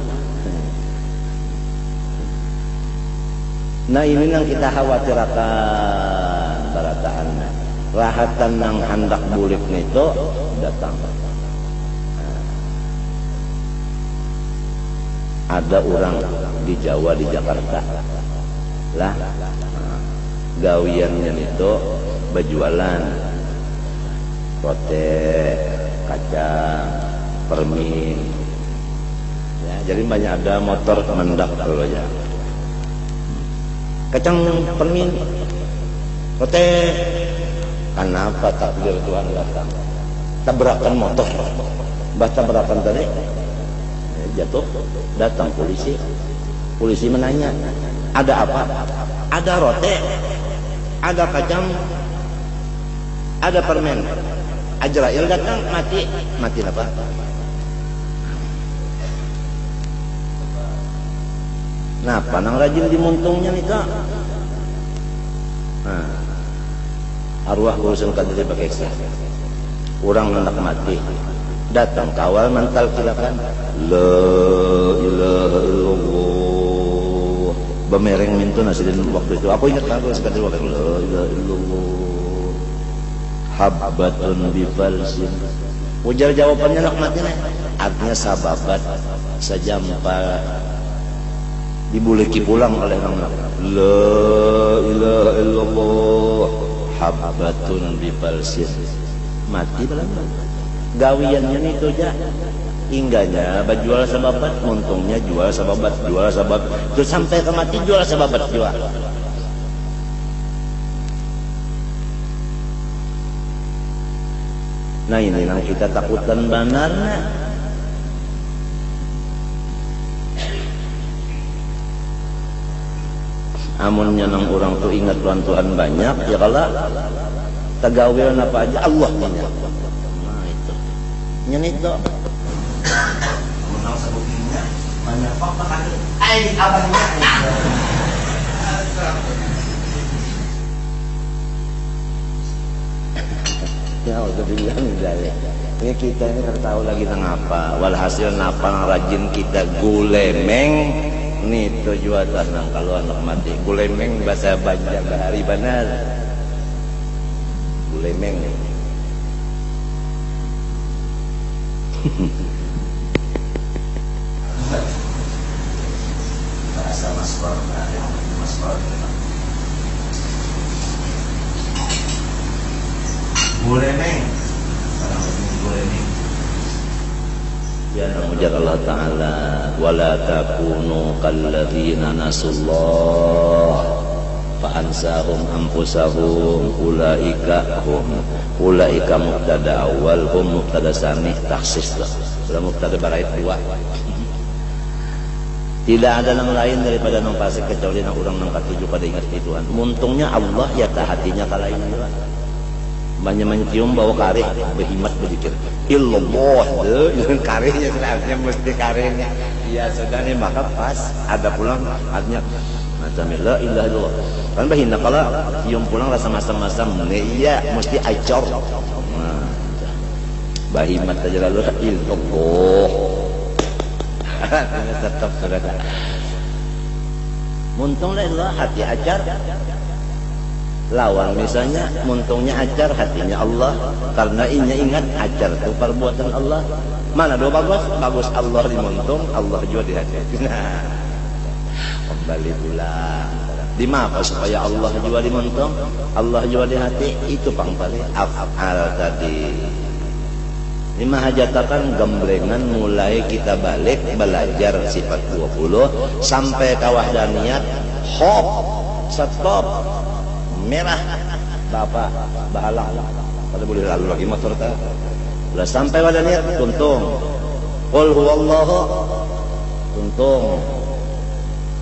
Nah ini yang kita khawatirkan barataan rahatan yang hendak bulik itu datang. Ada orang di Jawa, di Jakarta lah, gawiannya itu berjualan rote, kacang, permin ya, jadi banyak ada motor mendak kalau ya, kacang, permin, rote. Kenapa takdir Tuhan datang? Tabrakan motor, tabrakan tadi jatuh, datang polisi. Polisi menanya, ada apa? Ada rote, ada kacang, ada permen. Azrail datang, mati apa? Nah, panang rajin dimuntungnya nih kak. Nah, arwah urusan kadri pakai sah. Orang hendak mati, datang kawal mental kilakan. La ilaha illallah. Bemereng mintu nasidin waktu itu. Aku ingat aku sekali waktu la ilaha illallah. Habbatun bifalsin. Ujar jawabannya nak mati nih. Artinya sababat sejampa dibuliki pulang oleh orang. La ilaha illallah. Habbatun bifalsin. Mati belum. Gawiannya itu aja. Ingganya berjual sababat, untungnya jual sababat, terus sampai ke mati jual sababat juga. Nah ini yang kita takutan benarnya. Amunnya nang orang tuh ingat Tuhan banyak, ya kalau tagawian apa aja Allah punya. Nah itu, nyen itu. Menang sebutnya banyak fakta kan? Abahnya. Ya udah bilang dari ini kita ini tahu lagi tentang apa. Walhasil napa rajin kita gulemeng nih tujuan tanang kalau anak mati gulemeng bahasa Banjar bahari benar gulemeng. Bahasa maskor. Gulemeng. Ya namujar Allah Ta'ala wala takunu kalladzina nasullah fa'ansahum anfusahum ulaika mubtada awal hum mubtada sani taksis sudah mubtada barait dua. Tidak ada yang lain daripada nang fasik kecuali nang orang nang katuju pada ingat di Tuhan. Muntungnya Allah ya tak hatinya kalain juga. Banyak mencium bau kare, berhimat berzikir. Illallah, dengan karenya sebenarnya mesti karenya. Iya sudah nih maka pas ada pulang artinya macam la ilaha illallah. Kan bahina kalau cium pulang rasa masam-masam, iya mesti acor. Nah, bahimat aja lalu illallah. Tetap saudara. Muntung lah hati acar. Lawan misalnya muntungnya acar hatinya Allah karena inya ingat acar itu perbuatan Allah. Mana dua bagus? Bagus Allah di muntung, Allah juga di hati. Nah, kembali pulang. Di mana supaya Allah juga di muntung, Allah juga di hati? Itu paling af'al tadi. Lima hajatakan gemblengan mulai kita balik belajar sifat 20 sampai kawahdaniyat hop stop merah bapak bahalang pada boleh lalu lagi motor tak udah sampai wadaniat tuntung qul huwallahu tuntung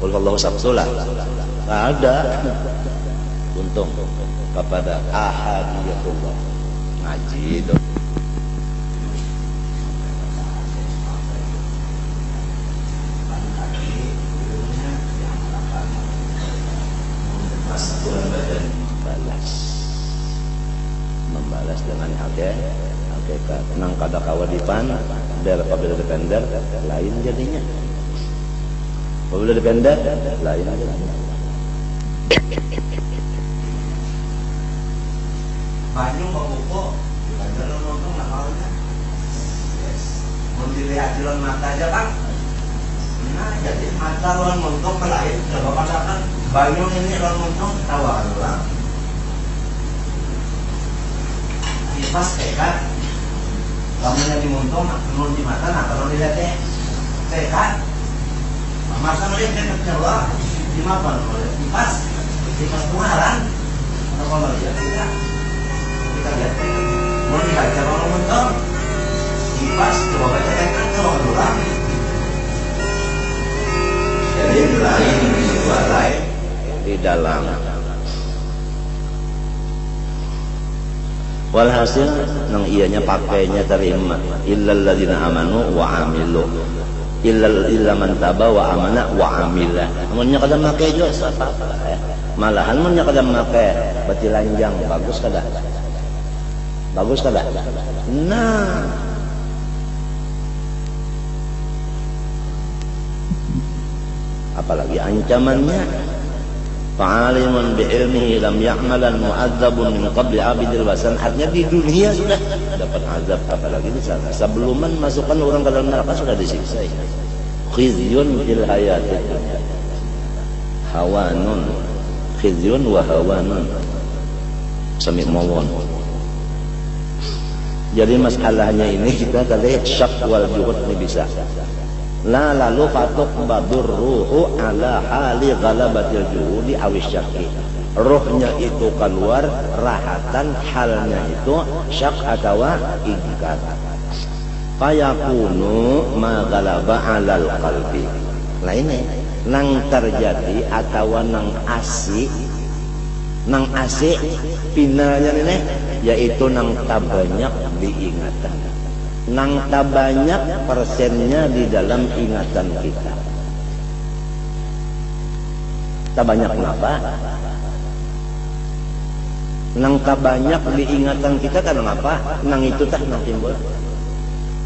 qul huwallahu sabsulah ada tuntung kepada ahadiyatullah ngaji dong. Membalas dengan hakikat nang kada kawadipan der apabila depender lain jadinya apabila depender lain jadinya Banyu membuku dalam nonton nakalnya. Yes. Mau dilihat dalam mata aja kan. Nah, jadi mata lawan montok melahir. Coba katakan banyu ini lawan montok tawaran orang. Kipas tekat. Kamu yang di montok, menurut di mata, nah kalau dilihat tekat. Masa melihat dekat Jawa, di mana oleh kipas pengarang. Atau kalau lihat tidak, kita lihat mau dibaca kalau montok, kipas coba baca tekat kalau orang. Jadi lain dua lain di dalam. Walhasil nang ianya pakainya terima illal ladzina amanu wa amilu illa man taba wa amana wa amila. Munnya kada make juga apa ya. Malahan munnya kada make bati lanjang bagus kada? Bagus kada? Nah, apalagi ancamannya fa'alimun bi'ilmihi lam ya'malan mu'adzabun min qabli abidil wasan. Artinya di dunia sudah dapat azab, apalagi di sana sebelum masukkan orang ke dalam neraka sudah disiksa. Khizyun fil hayatid dunya hawanun, khizyun wa hawanun sami mawon. Jadi masalahnya ini kita tadi syak wal juhud ini bisa. La lalu fatuk badur ruhu ala hali ghalabatil juhudi awis syaki. Rohnya itu keluar rahatan, halnya itu syak atau ingkar. Fayakunu ma ghalaba alal qalbi. Nah ini nang terjadi atau nang asik finalnya ini yaitu nang tabanyak diingatan. Nang tak banyak persennya di dalam ingatan kita. Tak banyak kenapa? Nang tak banyak di ingatan kita kan apa? Nang itu tak nang timbul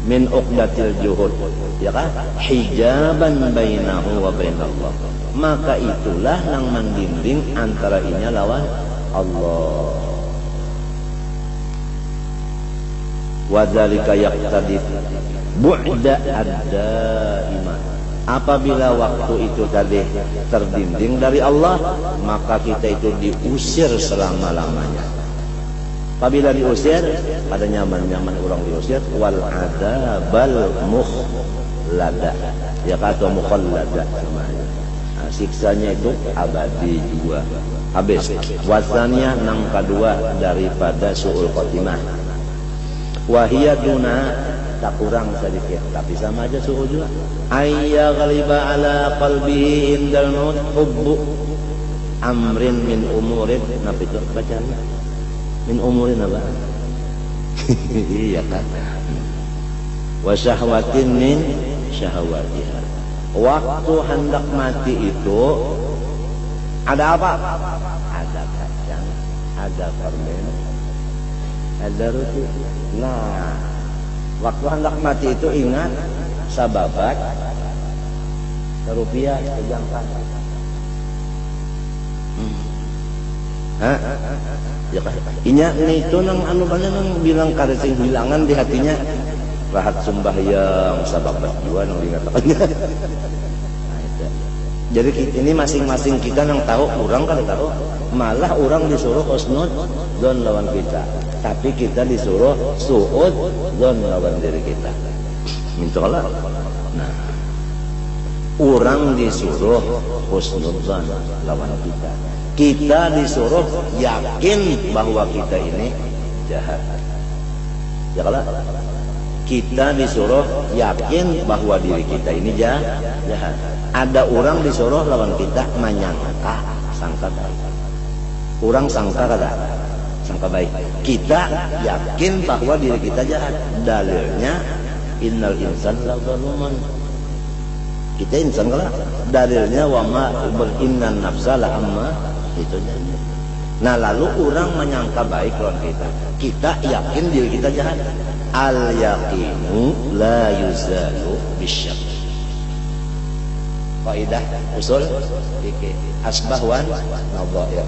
min uqdatil juhud, ya kan? Hijaban bainahu wa bainallah. Maka itulah nang mendinding antara inya lawan Allah. Wadzalika yaqtadi bu'da ad-daima. Apabila waktu itu tadi terdinding dari Allah, maka kita itu diusir selama-lamanya. Apabila diusir, ada nyaman-nyaman orang diusir, wal adzabal mukhlada. Ya kata mukhlada namanya. Nah, siksanya itu abadi juga. Habis. Wasannya nang kedua daripada su'ul khotimah. Wahia duna tak kurang sedikit tapi sama aja suhu juga. Ayya ghaliba ala qalbihi indal maut hubbu amrin min umurin. Napa itu bacaan? Min umurin apa? Iya kan. Wa syahwatin min syahwatiha. Waktu hendak mati itu ada apa? Ada kacang, ada permen, ada roti. Nah, waktu hendak mati itu ingat sababat rupiah kejangkan. Ya kan? Inya itu nang anu banyak nang bilang karesing hilangan di hatinya rahat sembahyang sababat juga nang dikatakannya. Jadi ini masing-masing kita yang tahu, orang kan tahu, malah orang disuruh husnul dzon lawan kita, tapi kita disuruh su'ud dzon lawan diri kita. Mintalah. Nah, orang disuruh husnul dzon lawan kita, kita disuruh yakin bahwa kita ini jahat. Ya kalah. Kita disuruh yakin bahwa diri kita ini jahat. Ada orang disuruh lawan kita menyangka sangka baik. Orang sangka kada? Sangka baik. Kita yakin bahwa diri kita jahat. Dalilnya innal insan la zaluman. Kita insan kada? Dalilnya wa ma innan nafsa la amma itu. Nah, lalu orang menyangka baik lawan kita. Kita yakin diri kita jahat. Al yaqinu la yuzalu bisyak. kaidah usul fikih asbah wan nadhair.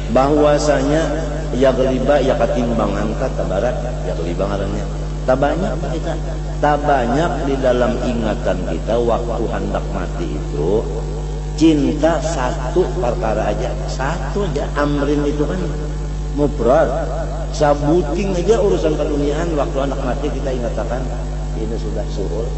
Bahwasanya yagliba ya katimbangan kata barat yagliba ngarannya tabanyak kita tabanyak di dalam ingatan kita waktu hendak mati itu cinta satu perkara aja satu aja amrin itu kan mubrad sabuting aja urusan keduniaan waktu hendak mati kita ingatakan ini sudah suul.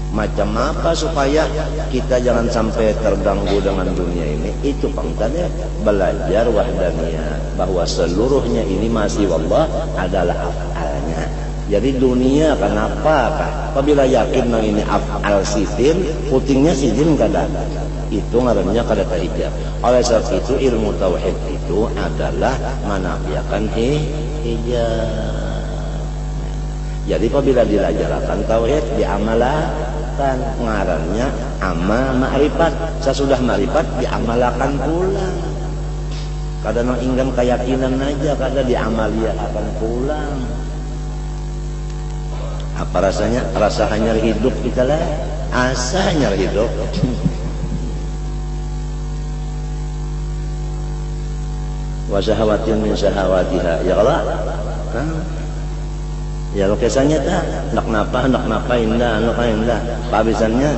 Macam apa supaya kita jangan sampai terganggu dengan dunia ini? Itu pangkatnya belajar wahdaniyah bahwa seluruhnya ini masih Allah adalah af'alnya. Jadi dunia kenapa? Apabila yakin nang ini af'al sitin, putingnya sitin kada. Itu ngarannya kada hijab. Oleh sebab itu ilmu tauhid itu adalah menafikan hijab. Jadi apabila dilajarkan tauhid diamalkan ngarannya amal ma'rifat. Sesudah ma'rifat diamalkan pulang. Kadang inggan keyakinan aja, kadang diamaliakan pulang. Apa rasanya? Rasa hanyar hidup kita lah. Asa hanyar hidup. Wa syahawatin min syahawatiha. Ya Allah. Ya lukisannya tak nak napa indah anu kan indah pabisannya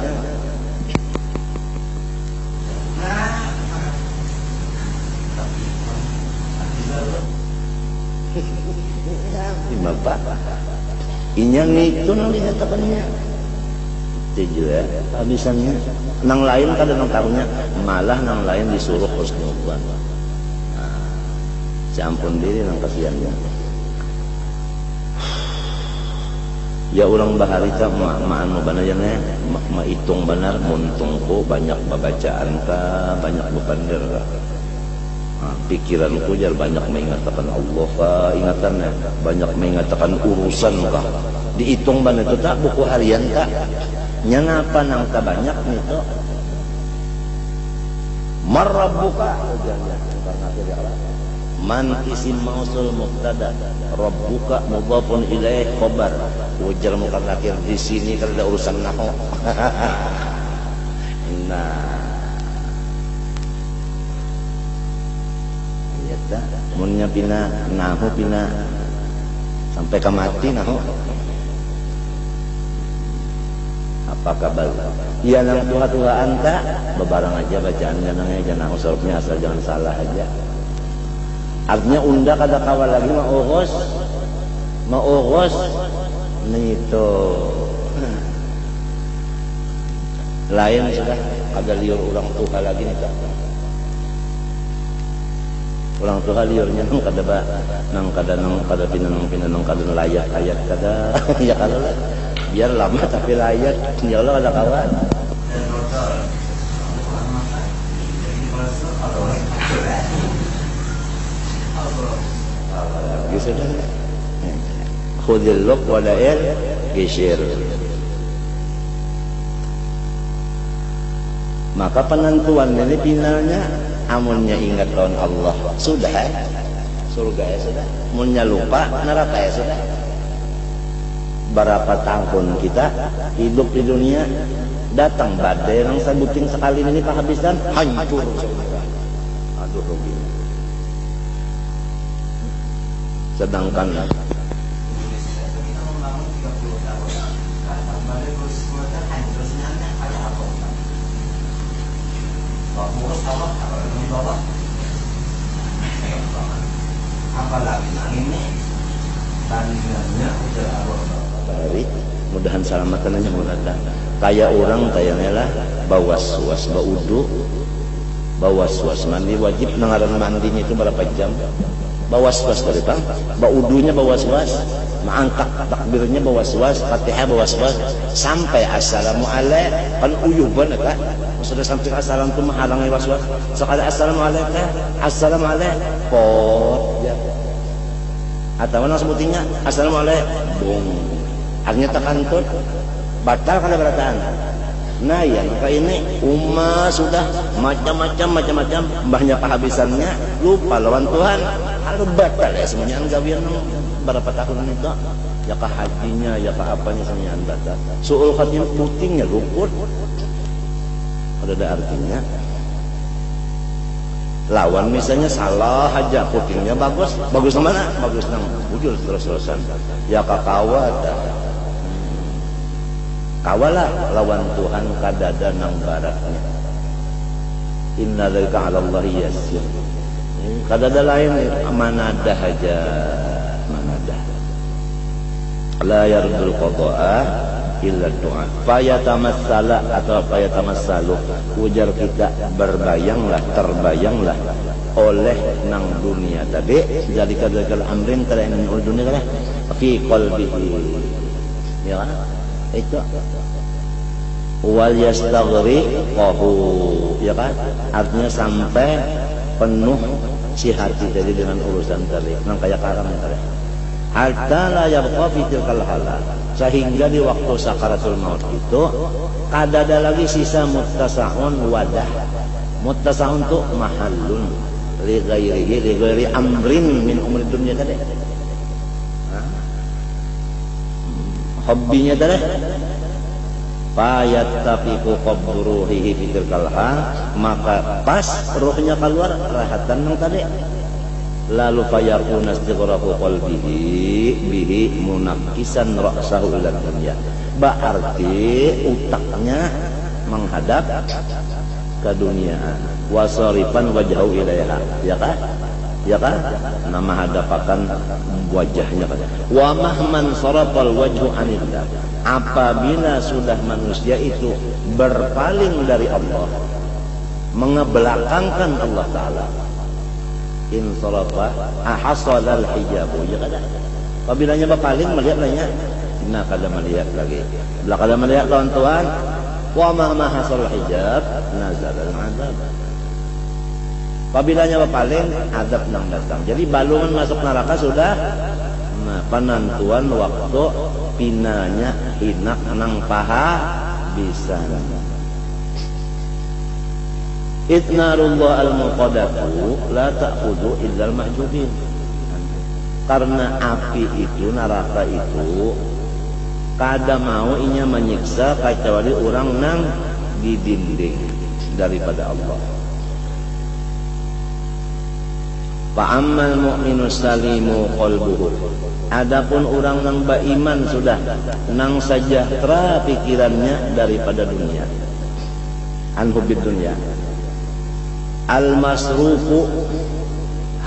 bapak inyang itu nang dikatakannya itu ya pabisannya nang lain kada nang tahunya malah nang lain disuruh husnudzan campun diri nang kasihannya. Ya orang baharita maan benar ya nih, hitung benar muntungku banyak bacaan kah, banyak bepander kah. Pikiranku jar banyak mengatakan Allah kah, ingatannya banyak mengatakan urusan kah. Dihitung benar itu tak buku harian tak, nyangapa nangka banyak itu. Marabbuka, man isim mausul mubtada rabbuka mudhafun ilaih khabar ujar mukan akhir di sini kan ada urusan nahwu. Nah ya tak munnya pina nahwu pina sampai ke mati nahwu apa kabar ya nang tuha-tuhaan tak bebarang aja bacaannya nangnya jangan usulnya asal jangan salah aja. Artinya unda kada kawal lagi maurus nito lain sudah kada liur orang tua lagi nih orang tua liurnya nang kada pinanang kada layak kada ya kalau biar lama tapi layak ya Allah kada kawan gitu dah. Khudil luk walail gisir. Maka penentuan ini finalnya amunnya ingat lawan Allah sudah surga ya sudah munnya lupa neraka ya sudah. Berapa tahun kita hidup di dunia datang badai yang sebuting sekali ini kehabisan hancur semua. Aduh rugi. Sedangkan apalagi ini tandingannya dari mudahan salamatan aja mudah kayak orang kayaknya lah bawa was baudu bawa was mandi wajib nengaran mandinya itu berapa jam bawa was dari bang baudunya bawa was mangangkat takbirnya bawa was fatihah bawa was sampai assalamualaikum kan uyuban kan sudah sampai assalamualaikum menghalangi was sekali assalamualaikum pot ya atau nang sebutingnya assalamualaikum bung akhirnya tekantut batal kada berataan Nah yang kayak ini umat sudah macam-macam banyak kehabisannya, lupa lawan Tuhan, harus batal ya semuanya gawian berapa tahun itu ya ke hajinya ya ke apanya semuanya batal. Suul khatimah putingnya luput, ada artinya. Lawan misalnya salah aja putingnya bagus mana? Bagus nang bujur terus-terusan. Ya kakawat. Kawalah lawan Tuhan kadada nang baratnya. Inna dzalika 'ala Allah yasir. Kadada lain manadah aja, manadah. La yardul qada'a illa du'a. Fayatamassala atau fayatamassalu. Ujar kita terbayanglah oleh nang dunia tadi. Zalika amrin kada min dunia kada fi qalbihi. Ya kan? Itu wal yastaghriqahu, ya kan, artinya sampai penuh si hati tadi dengan urusan tadi nang kayak karam tadi, hatta la yabqa fi tilkal halal, sehingga di waktu sakaratul maut itu kada ada lagi sisa muttasaun wadah. Muttasaun tu mahallun li ghairi amrin min umri dunya tadi. Hobbinya tadi fayattafiqu qabruhi fi tilkal hal, maka pas ruhnya keluar rahatan nang tadi, lalu fayakuna istighrafu qalbihi bihi munakkisan ra'sahu ila dunya, berarti utaknya menghadap ke dunia, wasarifan wajhahu ilaiha, ya kan? Ya kan, nama hadapakan wajahnya kan. Wa mahman sarafal wajhu anillah, apabila sudah manusia itu berpaling dari Allah, mengebelakangkan Allah Ta'ala, in sarafa ahasadal hijabu, ya kan. Apabila berpaling melihat lainnya, inna kada melihat lagi, belakada melihat lawan Tuhan, wa mahma hasal hijab nazal al-azab. Apabila berpaling, adab nang datang. Jadi balungan masuk neraka sudah. Nah, penentuan waktu pinanya hinak nang paha bisa. Itnarullah al-muqaddatu la ta'khudhu illa al-mahjubin. Karena api itu, neraka itu kada mau inya menyiksa kecuali orang nang didinding daripada Allah. Fa'ammal mu'minu salimu qalbuhu, adapun orang nang beriman sudah nang sejahtera pikirannya daripada dunia, anhubid dunia, al masrufu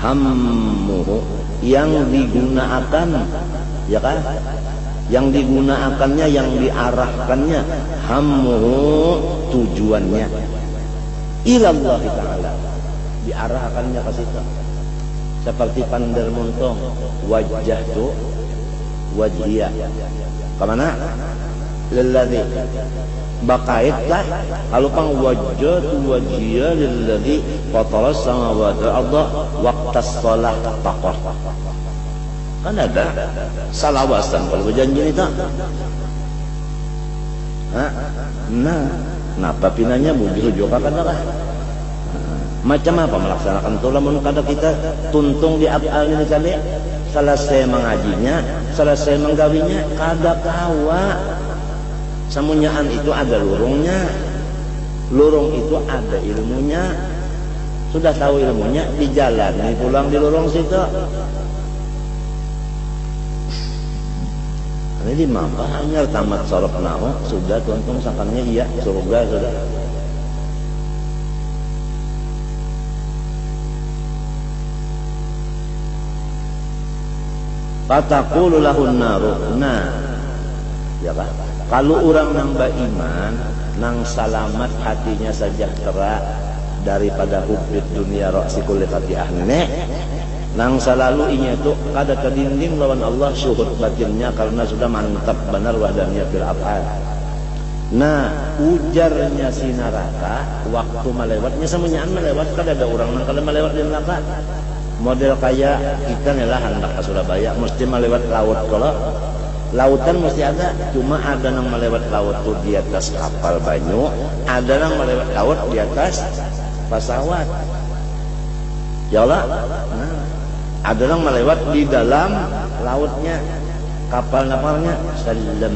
hammuhu, yang digunakan, ya kan, yang digunakannya, yang diarahkannya, hammuhu tujuannya, ilallah ta'ala, diarahkannya ke situ. Seperti pandar montong, wajah tu wajhiyah kemana? Lilladhi bakaitlah kalau pang wajah tu wajhiyah lilladhi fataras samawati wal-ardh waqtas shalah taqwa. Kan ada salawasan kalau berjanji itu. Nah, napa pinanya bugil juga kan lah. Macam apa melaksanakan itu? Lamun kada kita tuntung di afal ini kali, selesai mengajinya, selesai menggawinya, kada kawa. Semunyaan itu ada lurungnya, lurung itu ada ilmunya. Sudah tahu ilmunya, dijalani pulang di lurung situ. Ini di mampa hanya tamat sorok nawa, sudah tuntung sakannya iya surga sudah. Fataqulu lahun naru. Nah, ya kan? Kalau orang nang beriman, nang salamat hatinya sejahtera daripada hubit dunia ra'sikul khati'ah nek, nang selalu inya itu kada kedinding lawan Allah syuhud batinnya karena sudah mantap benar wadahnya fil af'al. Nah, ujarnya si neraka waktu melewatnya semuanya melewat, kada ada orang nang kada melewat di neraka. Model kayak kita nih lah hendak ke Surabaya mesti melewat laut, kalau Lautan mesti ada, cuma ada yang melewat laut tuh di atas kapal banyu, ada yang melewat laut di atas pesawat. Ya Allah, ada yang melewat di dalam lautnya, kapalnya salam.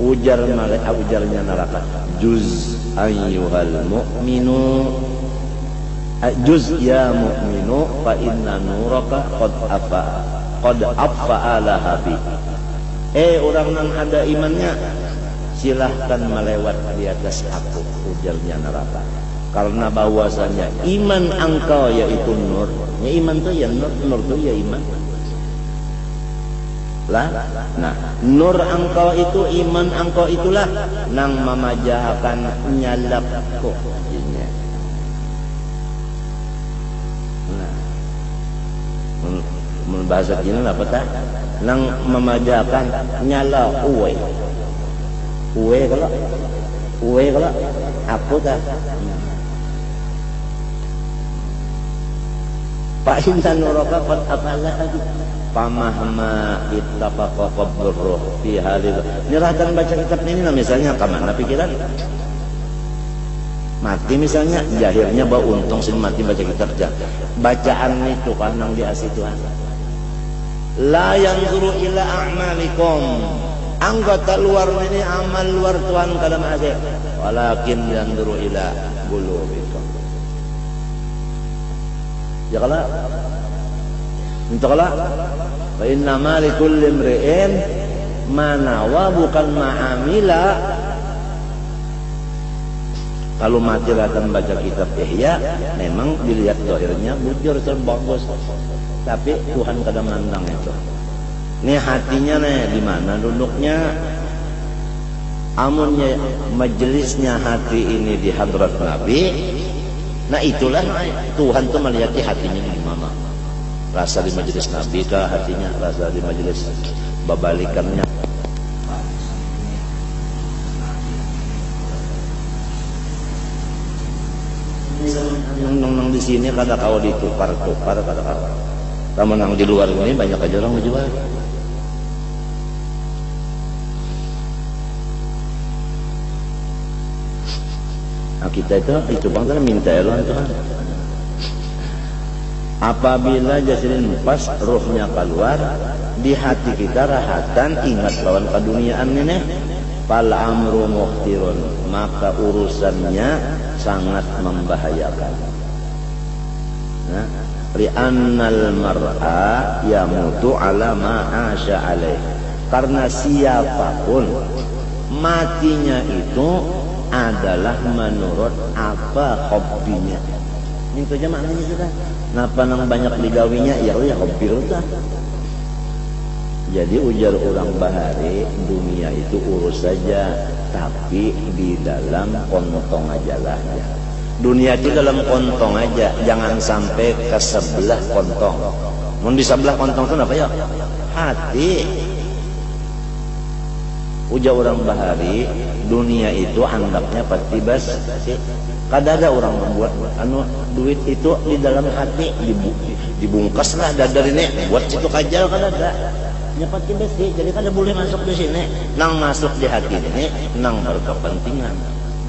Ujarnya neraka, juz ayyuhal mu'minu, juz ya mu'minu fa inna nuraka qad affa'a lahabi. Orang yang ada imannya, silahkan melewat di atas aku, ujarnya neraka. Karena bahwasanya iman engkau yaitu nur. Ya iman tuh ya nur, nur tuh ya iman. Lah, nah, nur engkau itu, iman engkau itulah nang memajahkan nyalapku. Nah, bahasa Cina apa tak? Nang memajahkan nyala uwe kalau aku tak. Pak Intan nuraka qad apalah pamahma ittafaqa qabruh fi halil. Nyerahkan baca kitab ini lah, misalnya kemana pikiran mati, misalnya jahirnya bawa untung sin mati baca kitab jah. Bacaan itu kan nang diasih Tuhan. La yanzuru ila a'malikum, anggota luar ini amal luar Tuhan kadang ada, walakin yanzuru ila qulubikum. Ya kalau entahlah, wa inna ma likulli imri'in ma nawa, bukan ma'amila. Kalau mati akan baca kitab Ihya, memang dilihat zahirnya bujur bagus, tapi Tuhan kadang mandang itu. Ini hatinya nih di mana duduknya. Amunnya majelisnya hati ini di hadrat Nabi, nah itulah Tuhan tuh melihat hatinya di mana. Rasa di majelis Nabi kah hatinya, rasa di majelis babalikannya. Nang di sini kada kau ditukar kada kau. Sama nang di luar ini banyak aja orang menjual. Nah, kita itu bangsa minta elon Tuhan. Apabila jasilin pas ruhnya keluar, di hati kita rahatan, ingat lawan keduniaan ini, fal amru mukhtirun, maka urusannya sangat membahayakan. Nah, li'annal mar'a yamutu ala ma'asya alaih, karena siapapun matinya itu adalah menurut apa hobinya. Itu aja maknanya sudah. Napa nang banyak digawinya, ya hobi lah. Jadi ujar orang Bahari, dunia itu urus saja, tapi di dalam kontong aja lah ya. Dunia itu dalam kontong aja, jangan sampai ke sebelah kontong. Mun di sebelah kontong itu apa ya? Hati. Ujar orang Bahari, dunia itu anggapnya pasti bas. Kada ada orang membuat duit itu di dalam hati, dibungkas lah dadar ini, buat situ kajal kada ada. Nyapat besi, jadi kada boleh masuk di sini. Nang masuk di hati ini, nang berkepentingan.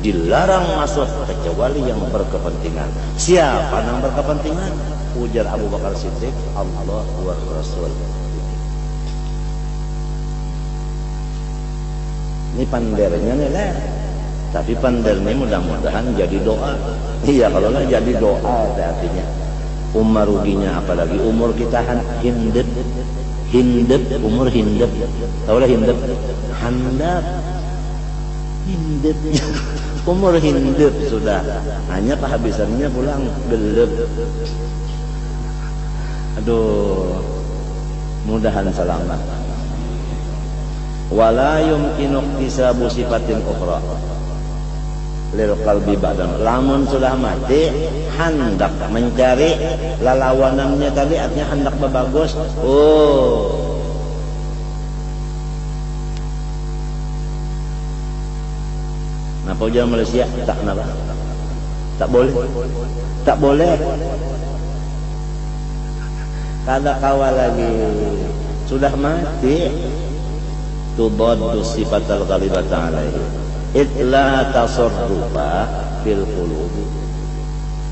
Dilarang masuk kecuali yang berkepentingan. Siapa nang berkepentingan? Ujar Abu Bakar Siddiq, Allah wa Rasul. Ini pandernya nih lah. Tapi pandel ini mudah-mudahan jadi doa. Iya, kalau lah jadi doa artinya. Umar ruginya apalagi umur kita hindep, umur hindep. Tahu lah hindep? Handap. Hindep. Umur hindep sudah. Hanya kehabisannya pulang gelap. Aduh. Mudahan selamat. Wala yumkinu iktisabu sifatin ukhra lil qalbi ba'dan. Lamun sudah mati, hendak mencari lalawanannya tadi, artinya hendak bagus. Napa ujar Malaysia? Tak kenapa? Tak boleh. Tak boleh. Kada kawal lagi. sudah mati. Tudaddu sifatal ghalibata alaihi illa tasarrufa fil qulub,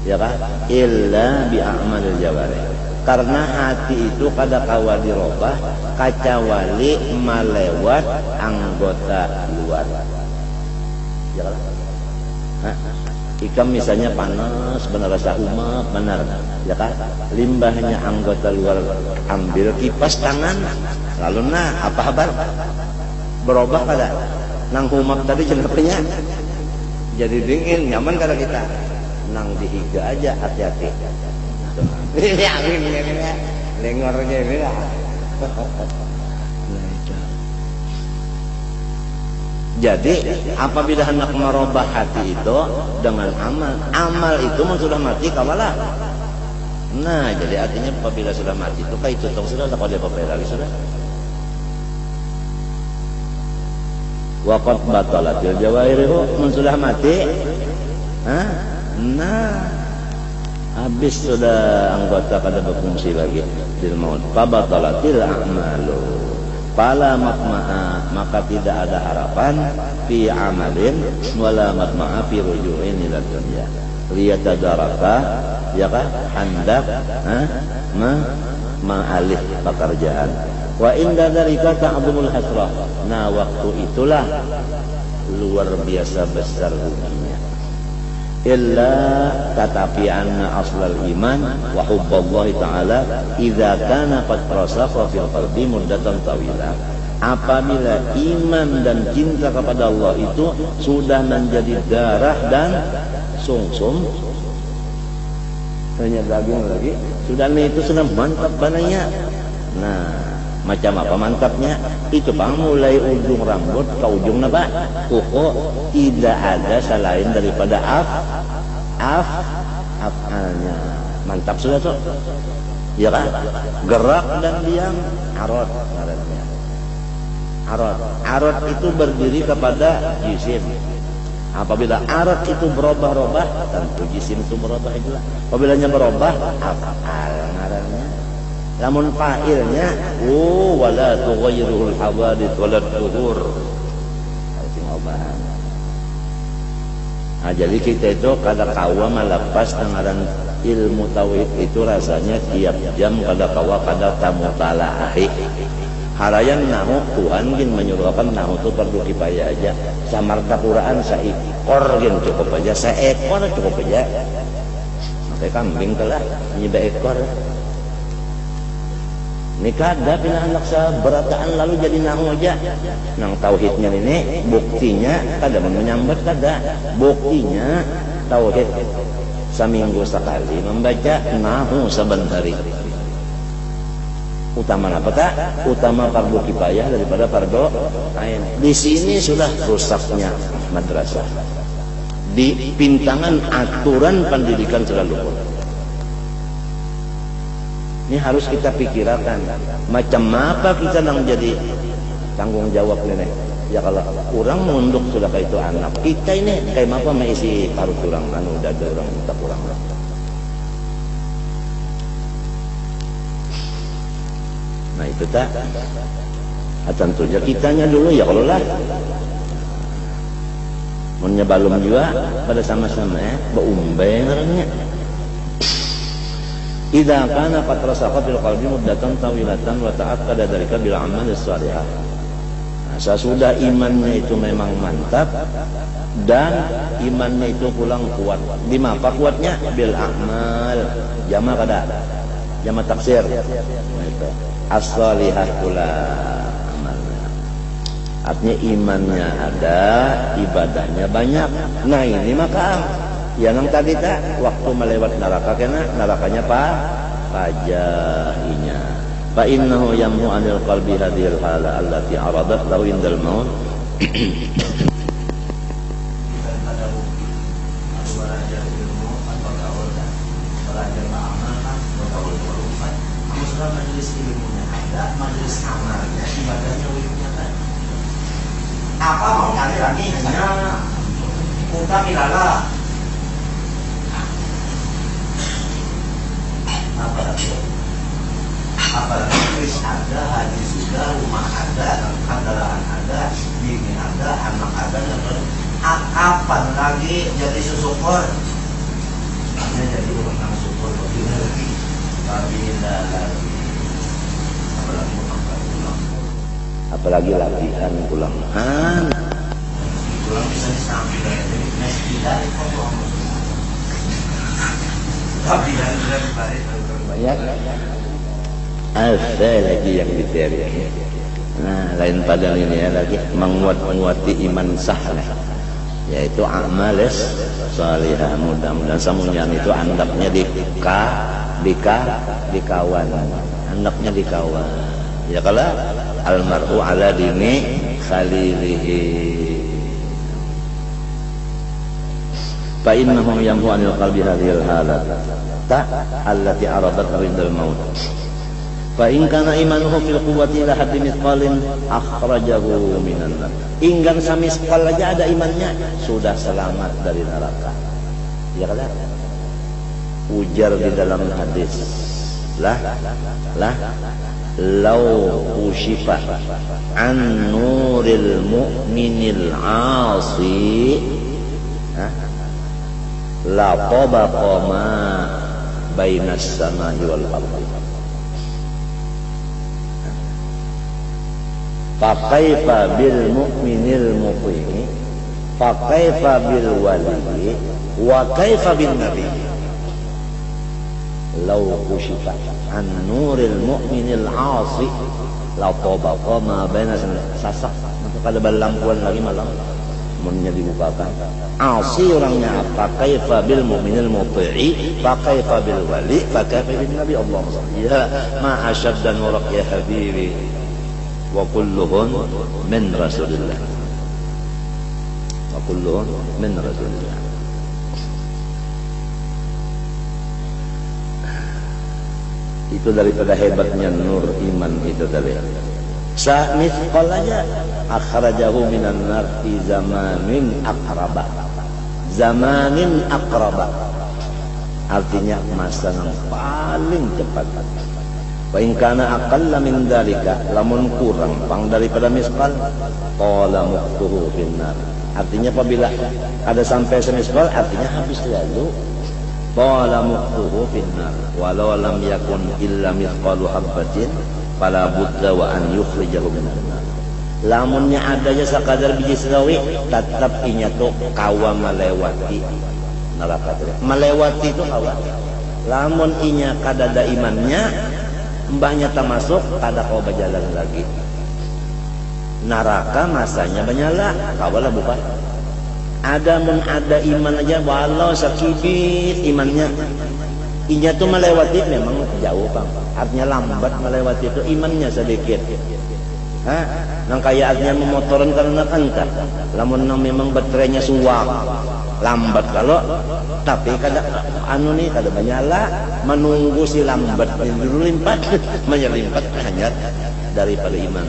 ya kan, illa bi a'malil jawarih, karena hati itu kada kawa dirobah kacawali malewat anggota luar, ya kan. Ikam misalnya panas benar rasa umat benar, ya kan, limbahnya anggota luar ambil kipas tangan lalu apa kabar berubah kada nang umat tadi jenapnya jadi dingin nyaman kada kita nang dihiga aja hati-hati ini angin ini lengornya ini lah. Jadi apabila hendak merubah hati itu dengan amal itu sudah mati kawalah. Nah, jadi artinya apabila sudah mati itu kayak itu sudah tak ada apa-apa lagi sudah. Waqad batalatil jawahirihu sudah mati. Nah, habis sudah anggota kada berfungsi lagi di maut. Fa batalatil a'malu. Fala matma'a, maka tidak ada harapan fi amalin wala matma'a fi ruju'in ila dunya liyatadaraka, ya kan, hendak ma'alih pekerjaan. Wa inda dzalika ta'dhumul hasrah. Nah, waktu itulah luar biasa besar ruginya. Illa tatapi anna aslal iman wa hubballahi ta'ala idza kana qad rasakha fil qalbi muddatan tawilah. Apabila iman dan cinta kepada Allah itu sudah menjadi darah dan sungsum, hanya daging lagi, sudah itu sudah mantap bananya. Nah, macam apa mantapnya? Itu bang, mulai ujung rambut ke ujung apa? Kuku, tidak ada selain daripada afalnya. Mantap sudah tuh. Ya kan? Gerak dan diam, arad ngarannya. Arad itu berdiri kepada jisim. Apabila arad itu berubah-ubah, tentu jisim itu berubah juga. Apabila berubah, afal ngarannya. Namun fa'ilnya wala tughayyiruhul hawadith wala tuhur. Nah, jadi kita itu kada kawa melepas dengaran ilmu tauhid itu rasanya tiap jam kada kawa kada tamu talaahi. Harayan nahu Tuhan gin menyuruhkan nahu itu perlu kipaya aja. Samarta Qur'an saekor gin cukup aja, saekor cukup aja. Maka kambing telah nyiba ekor. Ini kada pina anak berataan lalu jadi nahu aja. Nang tauhidnya ini buktinya kada menyambat kada. Buktinya tauhid seminggu sekali membaca nahu saban hari. Utama apa tak? Utama fardu kifayah daripada fardu ain. Di sini sudah rusaknya madrasah. Di pintangan aturan pendidikan sudah luput. Ini harus kita pikirkan macam apa kita nang jadi tanggung jawab ini. Ya kalau kurang munduk sudah kayak itu anak kita ini kayak apa mengisi paruh kurang anu dada orang minta kurang. Nah itu tak. Tentunya kitanya dulu ya kalau lah. Munnya balum juga pada sama-sama beumbe ngarangnya. Idza kana qad rasaqa fil qalbi muddatan tawilatan wa ta'akkada dzalika bil amal shalihah. Nah, sesudah imannya itu memang mantap dan imannya itu pulang kuat. Di mana kuatnya? Bil amal. Jama kada? Jama taksir. Itu. As-shalihah pula amalnya. Artinya imannya ada, ibadahnya banyak. Nah, ini maka ya nang tadi tak waktu melewat neraka kena nerakanya pajahinya. Fa innahu yamhu anil qalbi hadhil hala allati aradat lahu indal maut. Majelis ilmunya ada, majelis amalnya, ibadahnya wujudnya kan. Apa mau cari lagi? Hanya kita pilala. Apalagi ada hadis sudah, rumah ada, kendaraan ada, bini ada, anak ada, kapan lagi jadi syukur? Hanya jadi orang syukur begini lagi, babila lagi, apalagi latihan pulang. Pulang bisa disampaikan dari tidak itu tapi yang lebih baik banyak. Ada lagi yang dicari. Nah, lain pada ini ya lagi menguati iman sahlah, yaitu amal salihah. Mudah-mudahan semuanya itu andapnya dikawan, andapnya dikawan. Ya kalau almar'u ala dini khalilihi. Fa innahum yamhu anil qalbi hadhil halat allati aradat rindal maut. Fa in kana imanuhu fil quwwati ila haddi mithqalin akhrajahu minan nar. Inggan samisqal aja ada imannya sudah selamat dari neraka. Ya kan? Ujar di dalam hadis. Lah law ushifa an nuril mu'minil 'asi la tabaqa ma bainas samai wal ardi. Fa kaifa bil mu'minil muqimi, fa kaifa bil wali, wa kaifa bin nabi. Law kushifa an nuril mu'minil 'asi la tabaqa ma bainas sasak. Pada lampuan lagi malam munnya dibukakan. Asi orangnya apa? Kaifa bil mu'minil muti'i, fa kaifa bil wali, fa kaifa bin nabi. Allahumma shalli ya ma ashadda nurak ya habibi wa kulluhun min rasulillah. Wa kulluhun min rasulillah. Itu daripada hebatnya nur iman itu tadi. Sa'mithqal aja akhrajahu minan nar fi zamanin aqraba. Zamanin aqraba artinya masa yang paling cepat. Wa in kana aqalla min dzalika, lamun kurang pang daripada misqal qala muqtuhu finnar. Artinya apabila ada sampai semisqal artinya habis lalu. Qala muqtuhu finnar walau lam yakun illa mithqalu habbatin fala budda wa an yukhrijahu minan nar. Lamunnya adanya sakadar biji selawi tetap inya tuh kawa melewati neraka. Melewati itu kawa. Lamun inya kadada imannya mbaknya tak masuk kada kau berjalan lagi. Neraka masanya banyala kawalah bukan. Ada mun ada iman aja walau sakibit imannya inya tuh melewati memang jauh bang. Artinya lambat melewati itu imannya sedikit. Nang kaya artinya memotoran karena angkat. Lamun memang baterainya suwak lambat kalau tapi kada kada banyala menunggu si lambat dulu limpat menyelimpat hanya daripada iman.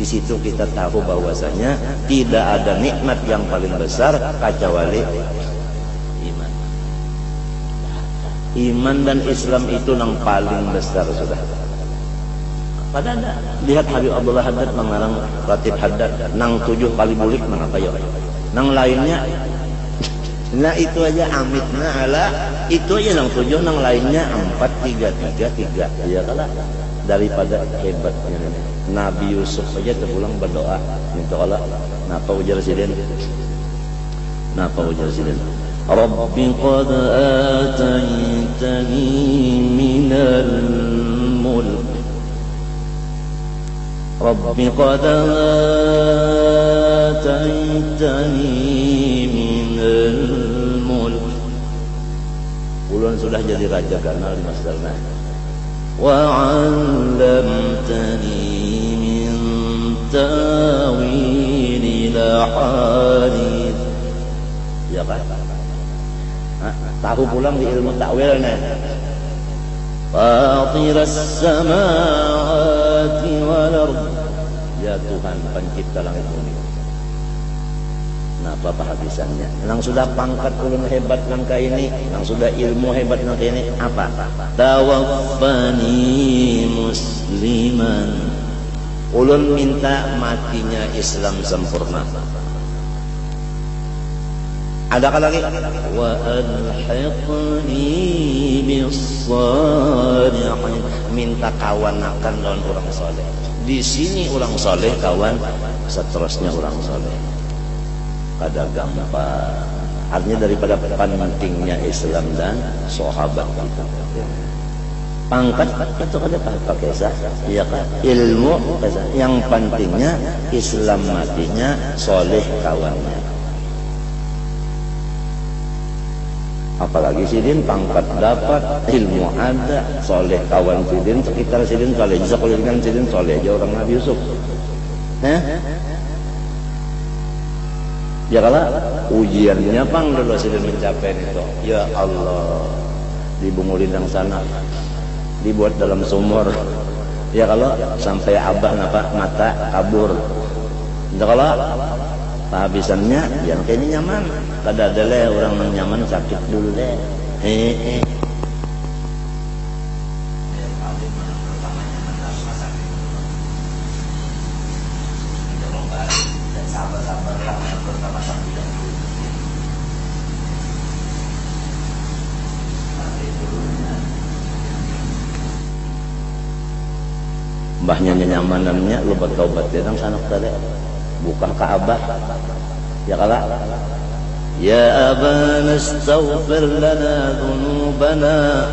Di situ kita tahu bahwasanya tidak ada nikmat yang paling besar kecuali iman. Iman dan Islam itu yang paling besar sudah. Padahal lihat Habib Abdullah Haddad mengarang Ratib Haddad nang 7 kali bulik mengapa ya? Nang lainnya nah itu aja amitna ala itu aja nang 7 nang lainnya 4 3 3 3 ya kalah daripada hebatnya Nabi Yusuf saja terpulang berdoa minta Allah napa ujar siden Rabbi qad ataitani minal mulk Rabbi qad ataitani minal mulk. Ulun sudah jadi raja ganal di masdarna. Wa 'allamtani min tawil hadith. Ya kan? Tahu pulang di ilmu takwilnya. Fatiras samawati wal ardh. Ya Tuhan pencipta langit bumi. Nah, apa habisannya? Nang sudah pangkat ulun hebat nang ka ini, nang sudah ilmu hebat nang ka ini, apa? Tawaffani musliman Ulun minta matinya Islam sempurna. Adakah lagi? Wa alhiqni bis-shalihin. Minta kawan akan lawan orang soleh. Di sini orang soleh kawan, seterusnya orang soleh. Kada gampang. Artinya daripada pentingnya Islam dan sahabat kita. Pangkat itu kada pakai sah, iya kan? Ilmu yang pentingnya Islam matinya, soleh kawannya. Apalagi sidin pangkat dapat, ilmu ada, soleh kawan sidin, sekitar sidin soleh, bisa kulikan sidin soleh aja orang Nabi Yusuf. Ya kalau ujiannya pang dulu sidin mencapai itu. Ya Allah, dibungulin yang sana, dibuat dalam sumur. Ya kalau sampai abah ngapa mata kabur. Ya kalau kehabisannya yang kayaknya nyaman. Kada ada leh orang nyaman sakit dulu deh. Mbahnya nyamanannya lu bertobat dia nang sanak tadi. Buka ke abah. Ya kalah. Ya abana astaghfir lana dhunubana.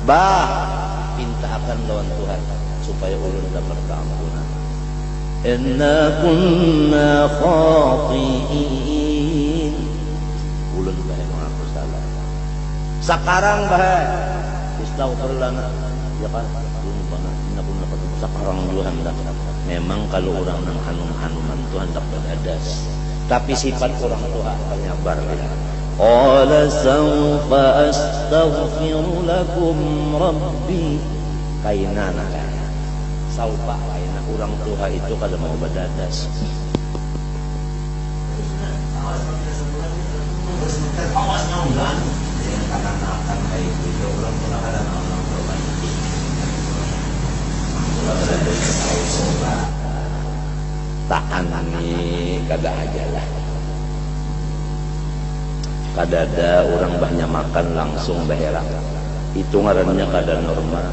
Bah, minta akan lawan Tuhan supaya ulun dapat keampunan. Inna kunna khati'in. Ulun bae mengaku salah. Sekarang bae istaghfir lana. Ya kan? Dhunubana. Inna kunna khati'in. Sekarang juga hendak. Memang kalau orang nang hanum-hanuman Tuhan tak berdadas. Tapi sifat orang tua penyabar dia. Qala sawfa astaghfiru lakum rabbi. Kainana kaya. Sawfa kaina orang tua itu kada mau berdadas. Tahan ini kada aja lah. Kada ada orang banyak makan langsung beherang. Itu ngarannya kada normal.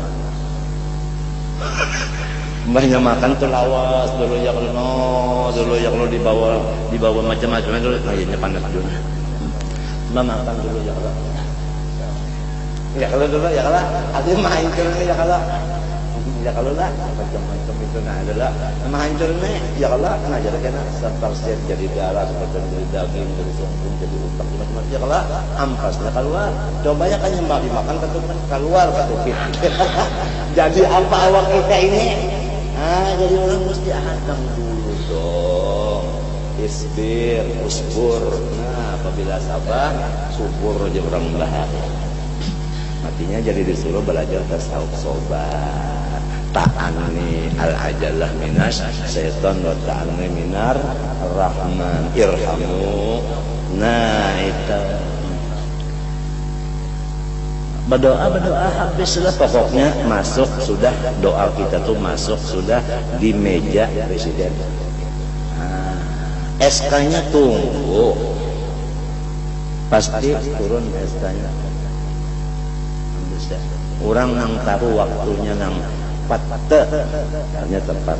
Banyak makan tuh lawas dulu ya kalau dibawa macam-macam dulu kayaknya panas dulu. Makan dulu ya kalau. Ya kalau dulu ya kalau ada main dulu ya kalau. Ya kalau lah macam-macam itu nah adalah menghancurnya ya kalau ngajar kena seperti jadi darah seperti jadi daging jadi sumsum jadi utak macam-macam ya kalau ampasnya keluar coba ya kan yang dimakan keluar ketukit jadi apa awak kita ini jadi orang mesti hadang dulu dong isbir usbur nah apabila sabar subur aja orang bahagia artinya jadi disuruh belajar tasawuf sobat ta'anni al-ajalah minas syaitan wa ta'anni minar rahman irhamu. Nah itu berdoa habislah pokoknya masuk sudah doa kita tuh masuk sudah di meja presiden. SK-nya tunggu pasti turun SK-nya. Orang nang tahu waktunya nang ternyata tepat.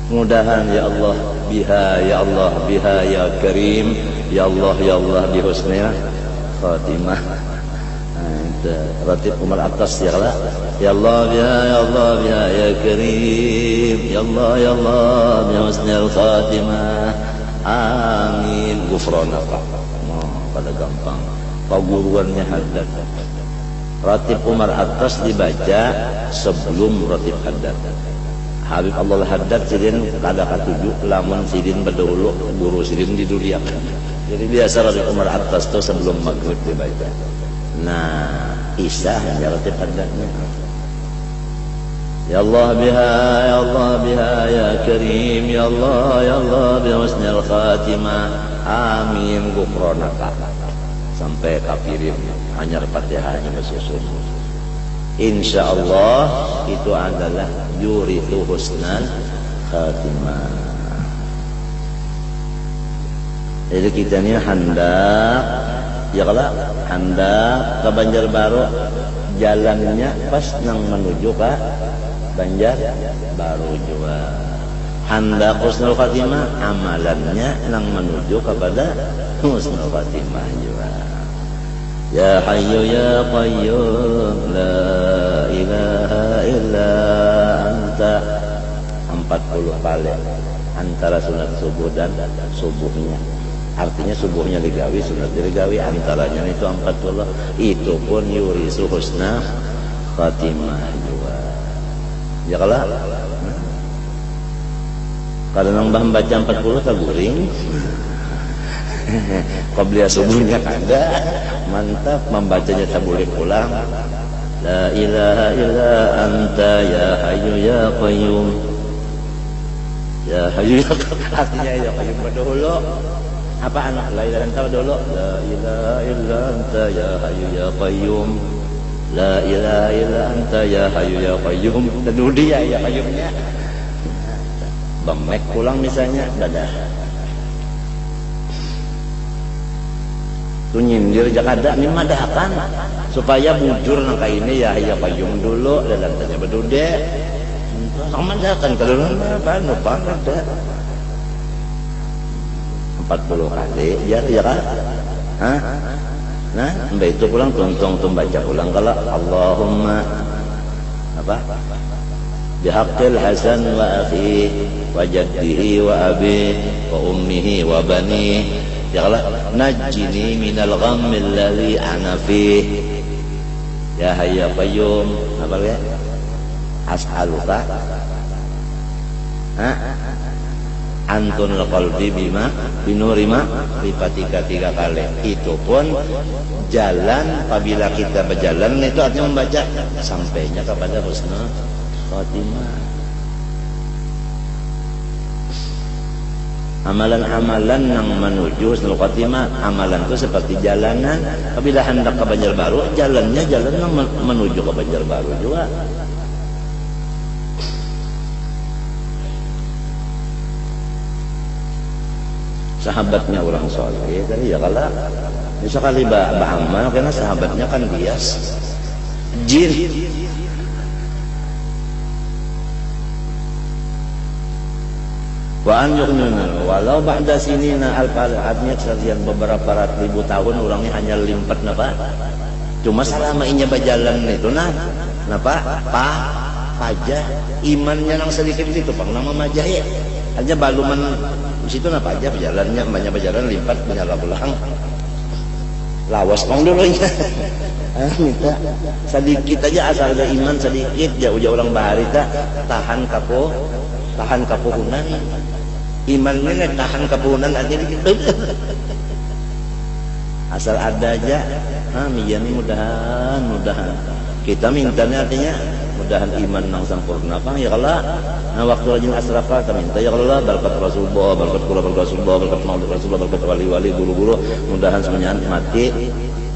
Mudahan ya Allah biha ya Allah biha ya Karim ya Allah bi husnil khatimah. Itu ratib umar atas ya Allah ya Allah biha ya Karim ya Allah bi husnil khatimah. Amin. Ghufranaka. Pada gampang. Paguruannya haddad. Ratib Umar atas dibaca sebelum ratib haddad. Habib Allah haddad sidin kada katuju lamun sidin berdahulu guru sidin diduliakan. Jadi biasa ratib Umar atas itu sebelum maghrib dibaca. Nah, isya hanya ratib haddadnya. Ya Allah biha ya Karim ya Allah bi husnil khatimah. Amin. Ghufranaka. Sampai kafirin hanya Fatihahnya bersusun. insyaallah itu adalah yurithu husnal khatimah. Jadi kita ini hendak, ya kalau hendak ke Banjarbaru, jalannya pas nang menuju ke Banjarbaru juga. Hendak husnul khatimah, amalannya nang menuju kepada husnul khatimah juga. Ya Hayyu Ya Qayyum La ilaha illa anta 40 kali antara sunat subuh dan subuhnya. Artinya subuhnya digawi, sunat digawi, antaranya itu 40. Itu pun yurisu husna khatimah juga. Ya kalau nang bah baca 40 taguring. Qabliya subuhnya ada, mantap, membacanya tak boleh pulang. La ilaha illa anta ya hayyu ya qayyum. Ya hayyu ya qayyum, artinya ya qayyum dulu. Apa anak la ilaha anta dulu? La ilaha illa anta ya hayyu ya qayyum. La ilaha illa anta ya hayyu ya qayyum. Dan dia ya qayyumnya. Bemek pulang misalnya, dadah. Tu nyindir jakada ni madahkan supaya bujur nangka ini ya qayyum dulu dalam tanya bedude sama madahkan kalau apa numpang ada 40 kali ya kan nah mbak itu pulang tuntung baca pulang kalau Allahumma apa bihaqqil hasan wa akhi wa jaddihi wa abi wa ummihi wa bani. Ya Allah, najjini minal ghammil ladzi ana fih. Ya hayya qayyum, apa ya? As'aluka. Antunul qalbi bima binurima lipatika 3 kali. Itu pun jalan apabila kita berjalan itu artinya membaca sampainya kepada husnul khatimah. Amalan-amalan yang menuju husnul khatimah, amalan itu seperti jalanan. Apabila hendak ke Banjarbaru, jalannya jalan yang menuju ke Banjarbaru juga. Sahabatnya orang soleh tadi ya kalau sekali beramal karena sahabatnya kan bias jin. Wa an yu'minu walau ba'da sinina al-artinya sekian beberapa ratus ribu tahun orangnya hanya limpat napa cuma selama inya berjalan itu napa pajah imannya nang sedikit itu pang nama majah ya aja baluman di situ napa aja berjalannya banyak berjalan limpat menyala pulang lawas pang dulu nya minta sedikit aja asal ada iman sedikit jauh-jauh orang bahari tahan kapuhunan imannya tahan kapuhunan aja gitu asal ada aja miyani mudahan kita mintanya artinya mudahan iman nang sempurna apa ya Allah nah waktu rajin asrafa kita minta ya Allah berkat Rasulullah berkat Rasulullah berkat maulid Rasulullah berkat wali-wali guru-guru mudahan semuanya mati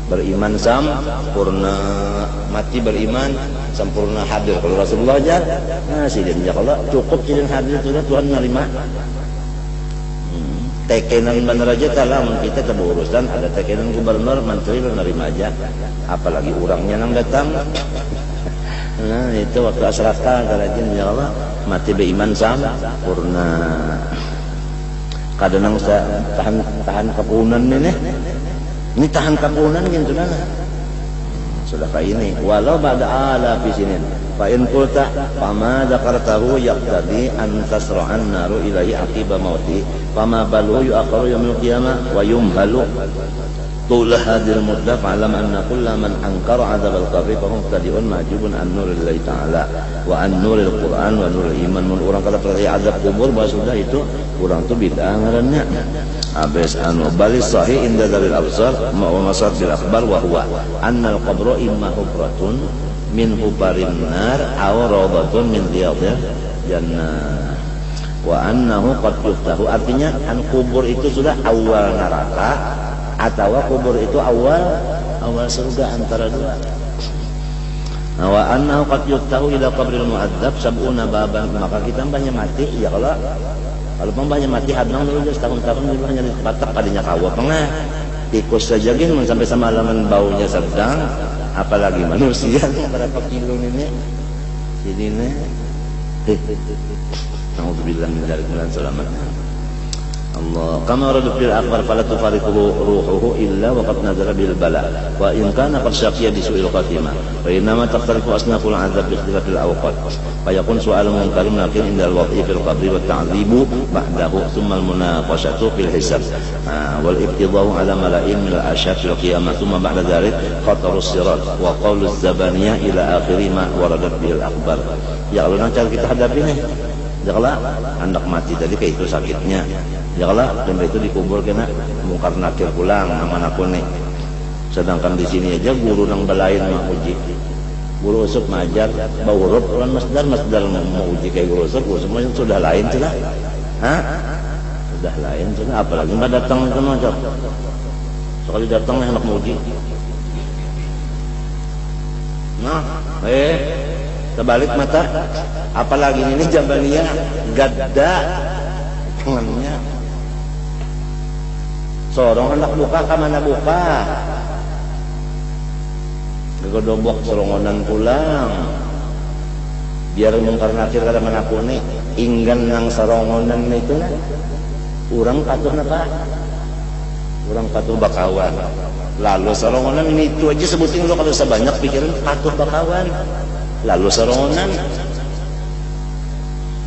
beriman sempurna mati beriman sempurna hadir kalau Rasulullah aja nah sidin ya Allah cukup sidin hadir sudah Tuhan menerima tekenan bener aja kalau kita keburusan ada tekenan gubernur menteri menerima aja apalagi orangnya nang datang nah itu waktu asraka karajin ya Allah mati beriman sempurna kadang tahan kepunan ini tahan kapunan gitu nah sudah kayak ini walau ba'da ala fi sinin fa in qulta fama dzakartahu yaqtadi an tasra'an naru ilahi aqiba mauti fama balu yu'akhiru yaumil qiyamah wa yumhalu طول هذه المدة فاعلم أن كل من أنكر عذاب القبر فهو مبتدئ محجوب عن نور الله تعالى وعن نور القرآن ونور الإيمان. Mun orang kata percaya azab kubur bahwa sudah itu orang tu bid'ah ngarannya. Habis balis sahih inda dalil absar wa masad bil akhbar wa huwa anna al-qabra imma hufratun min hubarin nar aw rawdatun min riyadil jannah wa annahu qad yuftahu artinya kubur itu sudah awal neraka atau kubur itu awal surga antara dua. Wa annahu qad yuftahu ila qabril mu'adzab sab'una baban, maka kita banyak mati ya kalau banyak mati hadang dulu setahun-tahun dulu hanya dipatak kadinya kawa pengah tikus saja gin sampai semalaman baunya sedang, apalagi manusia berapa kilo ini sini nih. Nauzubillah min dzalik, selamatnya Allah. Kama warada fil akhbar fala tufariquhu ruhuhu illa wa qad nazala bil bala wa in kana qad syaqiya bi su'il khatimah wa inma taqtarifu asnaful azab bi ikhtilafil awqat fa yakun su'al munkarin lakin indal waqi fil qabri wa ta'dzibu ba'dahu thumma al munaqashatu fil hisab wal ibtida'u ala mala'in min al ashab fil qiyamah thumma ba'da dzalik khatarus sirat wa qauluz zabaniyah ila akhiri ma waradat bil akhbar. Ya Allah, cara kita hadapi nih. Ya Allah, anak mati tadi kayak itu sakitnya. Ya Allah, dan itu dikubur kena mungkar nakir pulang nama aku nih. Sedangkan di sini aja guru nang belain mah uji. Guru usuk majar, bau huruf ulan masdar mau uji kayak guru usuk semuanya sudah lain sudah. Hah? Sudah lain sudah, apalagi enggak datang ke macam. Sekali datang anak mau uji. Nah, terbalik mata. Apalagi ini Jabaniyah gadda tangannya. Sorong anak buka ke mana buka? Gegodobok sorongonan pulang. Biar mungkar nakir kada mana pun inggan nang sorongonan itu na. Urang patuh napa? Urang patuh bakawan. Lalu sorongonan ini itu aja sebutin lo kalau sebanyak pikiran patuh bakawan. Lalu sorongonan.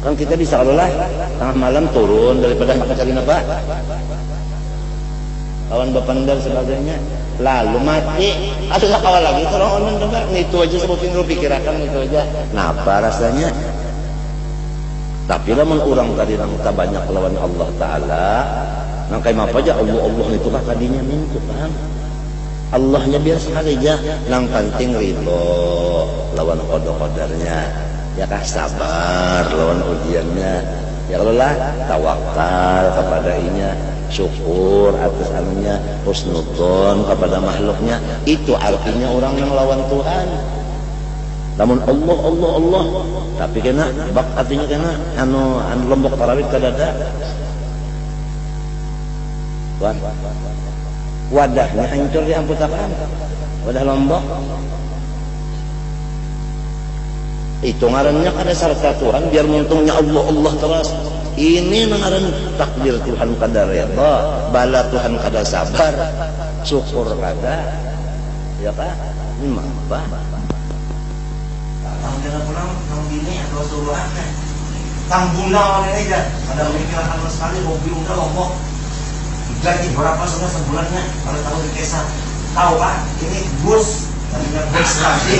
Kan kita bisa kalau lah tengah malam turun daripada nak cari napa? Kawan bapandar sebagainya, lalu mati, ada kawan lagi tolong onan dengar, itu aja sebutin lu pikirakan itu aja, napa rasanya? Tapi lamun orang tadi nang tak banyak lawan Allah Taala, nang kayak apa aja Allah itu kah kadinya mintu paham? Allahnya biar sekali aja, nang penting ridho lawan qada-qadarnya, ya kah sabar lawan ujiannya, ya Allah tawakal kepada inya. Syukur atas anunya, husnudzon kepada makhluknya, itu artinya orang yang lawan Tuhan. Namun Allah, tapi kena bak artinya kena anu lombok tarawih kadada. Wadahnya hancur diamputakan, wadah lombok. Itu ngarannya kada serta Tuhan biar muntungnya Allah terus. Ini ngaran takdir Tuhan kada redha, bala Tuhan kada sabar, syukur kada. Ya kan? Ini mah apa? Tang jangan pulang nang bini atau suruhannya. Tang bulan ini aja. Ada pemikiran sama sekali hobi udah lombok. Gaji berapa sudah sebulannya? Kalau tahu di Kesa. Tahu kan? Ini bus, tadinya bus lagi.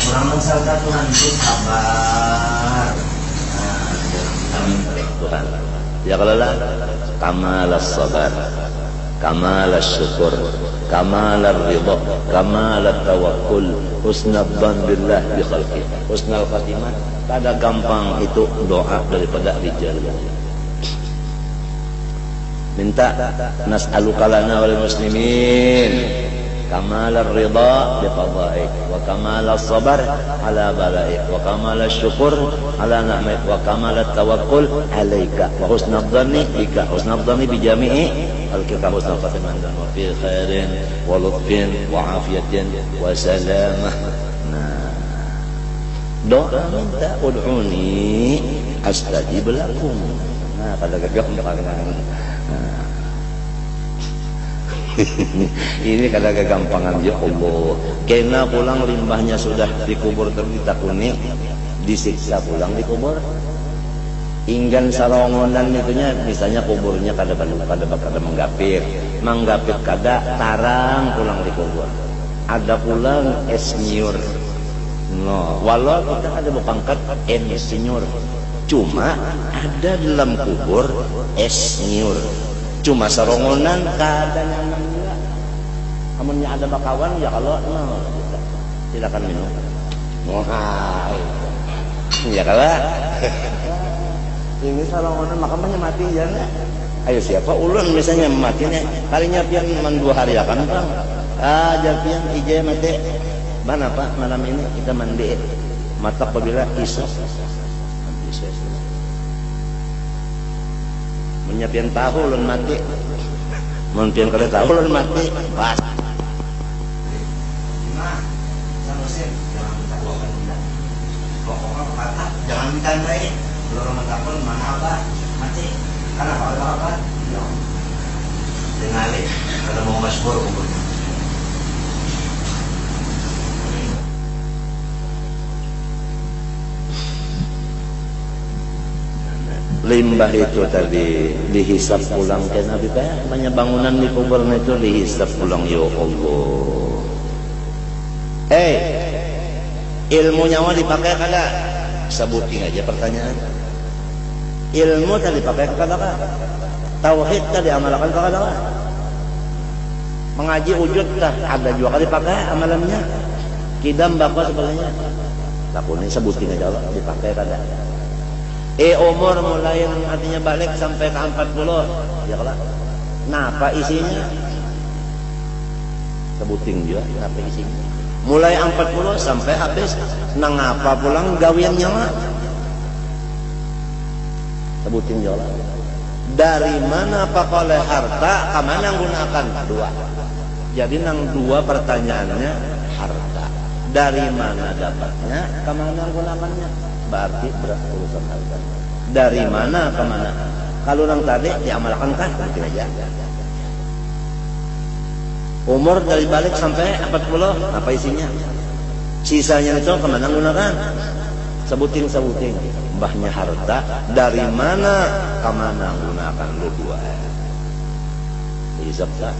Orang mensalkan Tuhan itu sabar. Tuhan. Ya kalau lah kamalas sabar, kamalas syukur, kamalar ridha, kamalat tawakkul, husnadzan billah bi khalqi, husnul khatimah. Kada gampang itu doa daripada rijal. Minta nas'aluka lana wal muslimin kamal ar-ridha bi qada'ik wa kamal as-sabr ala bala'ik wa kamal asy-syukur ala ni'matik wa kamal at-tawakkul 'alaika wa husnul dhanni bika husnul dhanni bi jami'i al-kita husnul khatimah wa fi khairin wa lutfin wa afiyatin wa salamah. Nah, doa minta ud'uni astajib lakum. Nah, pada gampang. Ini kada kegampangan ya Allah. Kena pulang limbahnya sudah dikubur terditakuni, disiksa pulang dikubur. Inggan sarongonan itunya, misalnya kuburnya kada menggapir kada tarang pulang dikubur. Ada pulang esnyur. No, walau kita ada berpangkat insinyur, cuma ada dalam kubur esnyur. Cuma sarongonan kada nyaman juga. Amunnya ada bakawan ya kalau no, silakan minum. Wah, ya kalau ini sarongonan makamnya mati ya. Ayo siapa ulun misalnya matinya kalinya pian man 2 hari akan bang. Aja pian ije mati. Mana Pak malam ini kita mandi. Mata apabila isya. Menyapian tahu ulun mati. Mun pian kali tahu ulun mati. Pas. Nah, sanusin jangan minta uang benda. Pokoknya kata jangan ditandai. Belum mentakun mana apa mati. Karena apa? Ya. Dengali kalau mau masyhur umurnya. Limbah itu tadi dihisap pulang ke Nabi Pak. Banyak bangunan di kuburnya itu dihisap pulang ya Allah. Ilmu nyawa dipakai kada? Sebutin aja pertanyaan. Ilmu tadi dipakai kada? Tauhid tadi amalkan kada? Mengaji wujud tah ada juga kali dipakai amalannya. Kidam bakwa sebagainya. Lakukan sebutin aja Allah dipakai kada? Umur mulai artinya balik sampai ke 40 ya kalau napa isinya sebutin juga napa isinya mulai 40 sampai habis nang apa pulang gawiannya mah sebutin juga dari mana pak oleh harta kemana gunakan 2 jadi nang 2 pertanyaannya harta dari mana dapatnya kemana gunakannya berarti berat urusan harta. Dari mana ke mana? Kalau orang tadi diamalkan kan mungkin aja. Umur dari balik sampai 40 apa isinya? Sisanya itu kemana gunakan? Sebutin. Mbahnya harta dari mana ke mana gunakan lu 2? Hisab tak?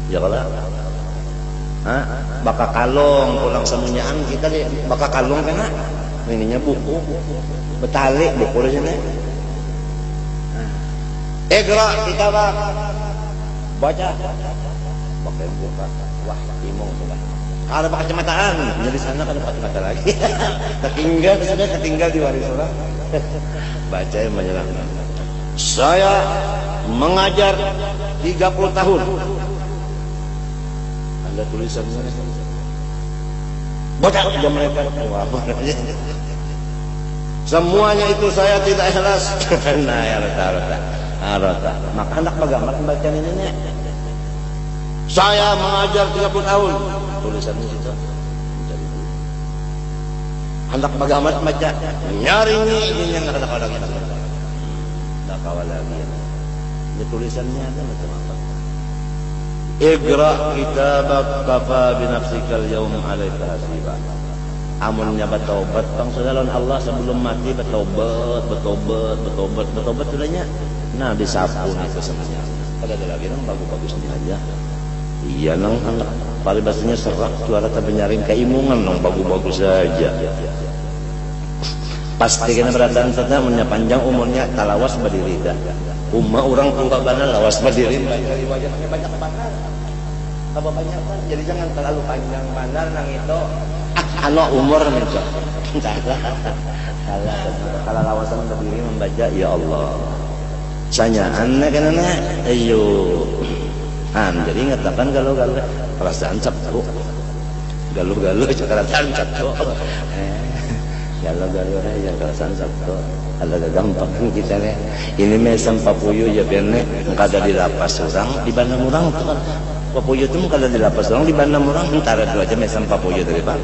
Ya kalau baka kalong pulang semunyaan kita deh baka kalong kena ininya buku betalik buku di sini. Iqra kita baca pakai buka wah imong sudah ada pakai kacamataan jadi sana kan kacamata lagi ketinggal di waris orang baca yang menjelaskan saya mengajar 30 tahun ada tulisan sana baca jam mereka semuanya itu saya tidak ikhlas. Nah ya rata. Maka hendak bagaimana pembacaan ini? Saya mengajar 30 tahun. Tulisannya itu. Hendak bagaimana baca? Nyaringi ini yang kadang-kadang kita. Tak kawal lagi. Ini tulisannya ada macam apa? Iqra kitabak kafa binafsikal yawm alaika hasiba. Amunnya bertobat bang saudara Allah sebelum mati bertobat sudahnya nah disapu itu semuanya ada lagi nang bagus-bagusnya aja iya nang paribasanya serak suara tapi nyaring keimungan nang bagus-bagus saja pasti kena beradaan saja punya panjang umurnya talawas berdiri dah orang tua bana lawas berdiri wajahnya banyak bandar apa banyak kan jadi jangan terlalu panjang bandar nang itu umur menco kalau lawasan berdiri membaca ya Allah sanya anak ayo jadi ngatakan galau-galau perasaan sabtu galau-galau perasaan sabtu galau-galau ya perasaan sabtu agak gampang kita nih ini mesam papuyu ya biarnya kada di lapas orang di bandang orang tuh kan papuyu itu kada di lapas orang di bandang orang antara 2 aja mesam papuyu dari pak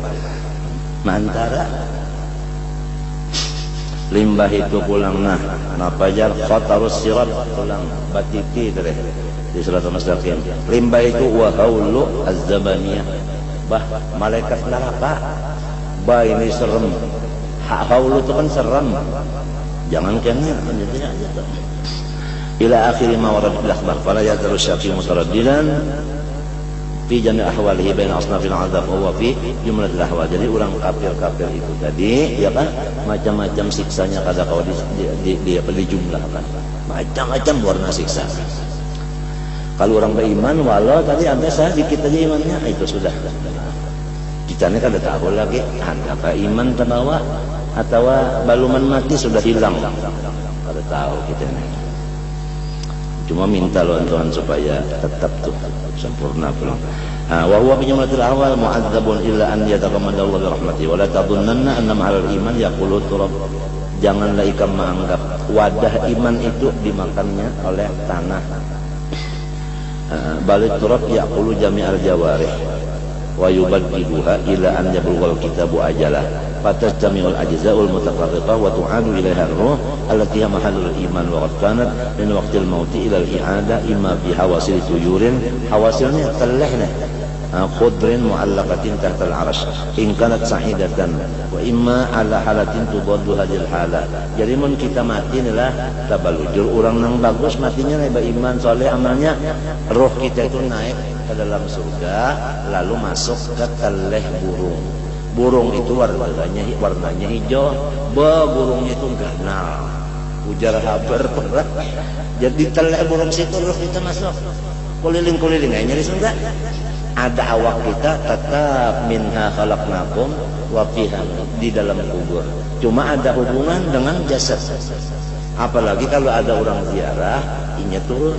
mantara limbah itu pulang napajar khatarus sirat pulang batiti di surat al-mustaqim limbah itu wa haulu az-zabaniyah malaikat neraka ini serem haulu itu kan serem jangan kena menjadinya aja ila akhir ma warad bil akhbar fala yadru syaqi mutaraddidan fi jami' ahwalihi baina asnafil 'adzab wa fi jumlatil ahwal. Jadi orang kafir-kafir itu tadi ya kan macam-macam siksanya kada kau dijumlahkan. Macam-macam warna siksa. Kalau orang beriman walau tadi ada sedikit aja imannya itu sudah. Kita ini kada tahu lagi apakah iman terbawa atau baluman mati sudah hilang. Kada tahu kita ini. Cuma minta lawan Tuhan supaya tetap tuh sempurna pulang. Wa huwa bi jumlatil awal mu'adzabun illa an yataqammadahu bi rahmatihi wa la tadhunnanna anna ma'al iman yaqulu turab. Janganlah ikam menganggap wadah iman itu dimakannya oleh tanah. Balik turab yaqulu jami'al jawarih wa yubaddiluha ila an yablughal kitabu ajalah fatajtami'ul ajza'ul mutafarriqah wa tu'adu ilaiha ar-ruh allati hiya mahallul iman wa qad kanat min waqtil mauti ila al-i'ada imma fi hawasil tuyurin, hawasilnya telehna khudrin mu'allaqatin tahta al-'arsh in kanat sa'idatan wa imma ala halatin tubaddu hadhil hala. Jadi mun kita mati inilah tabalujur orang nang bagus matinya ba iman soleh amalnya, roh kita itu naik ke dalam surga lalu masuk ke teleh burung. Burung itu warnanya hijau, burungnya itu ganal, ujar habar perah. Jadi teleh burung situ roh kita masuk keliling-keliling nyari surga. Ada awak kita tetap minha khalaqnakum wa fiha di dalam kubur. Cuma ada hubungan dengan jasad. Apalagi kalau ada orang ziarah, inya turun.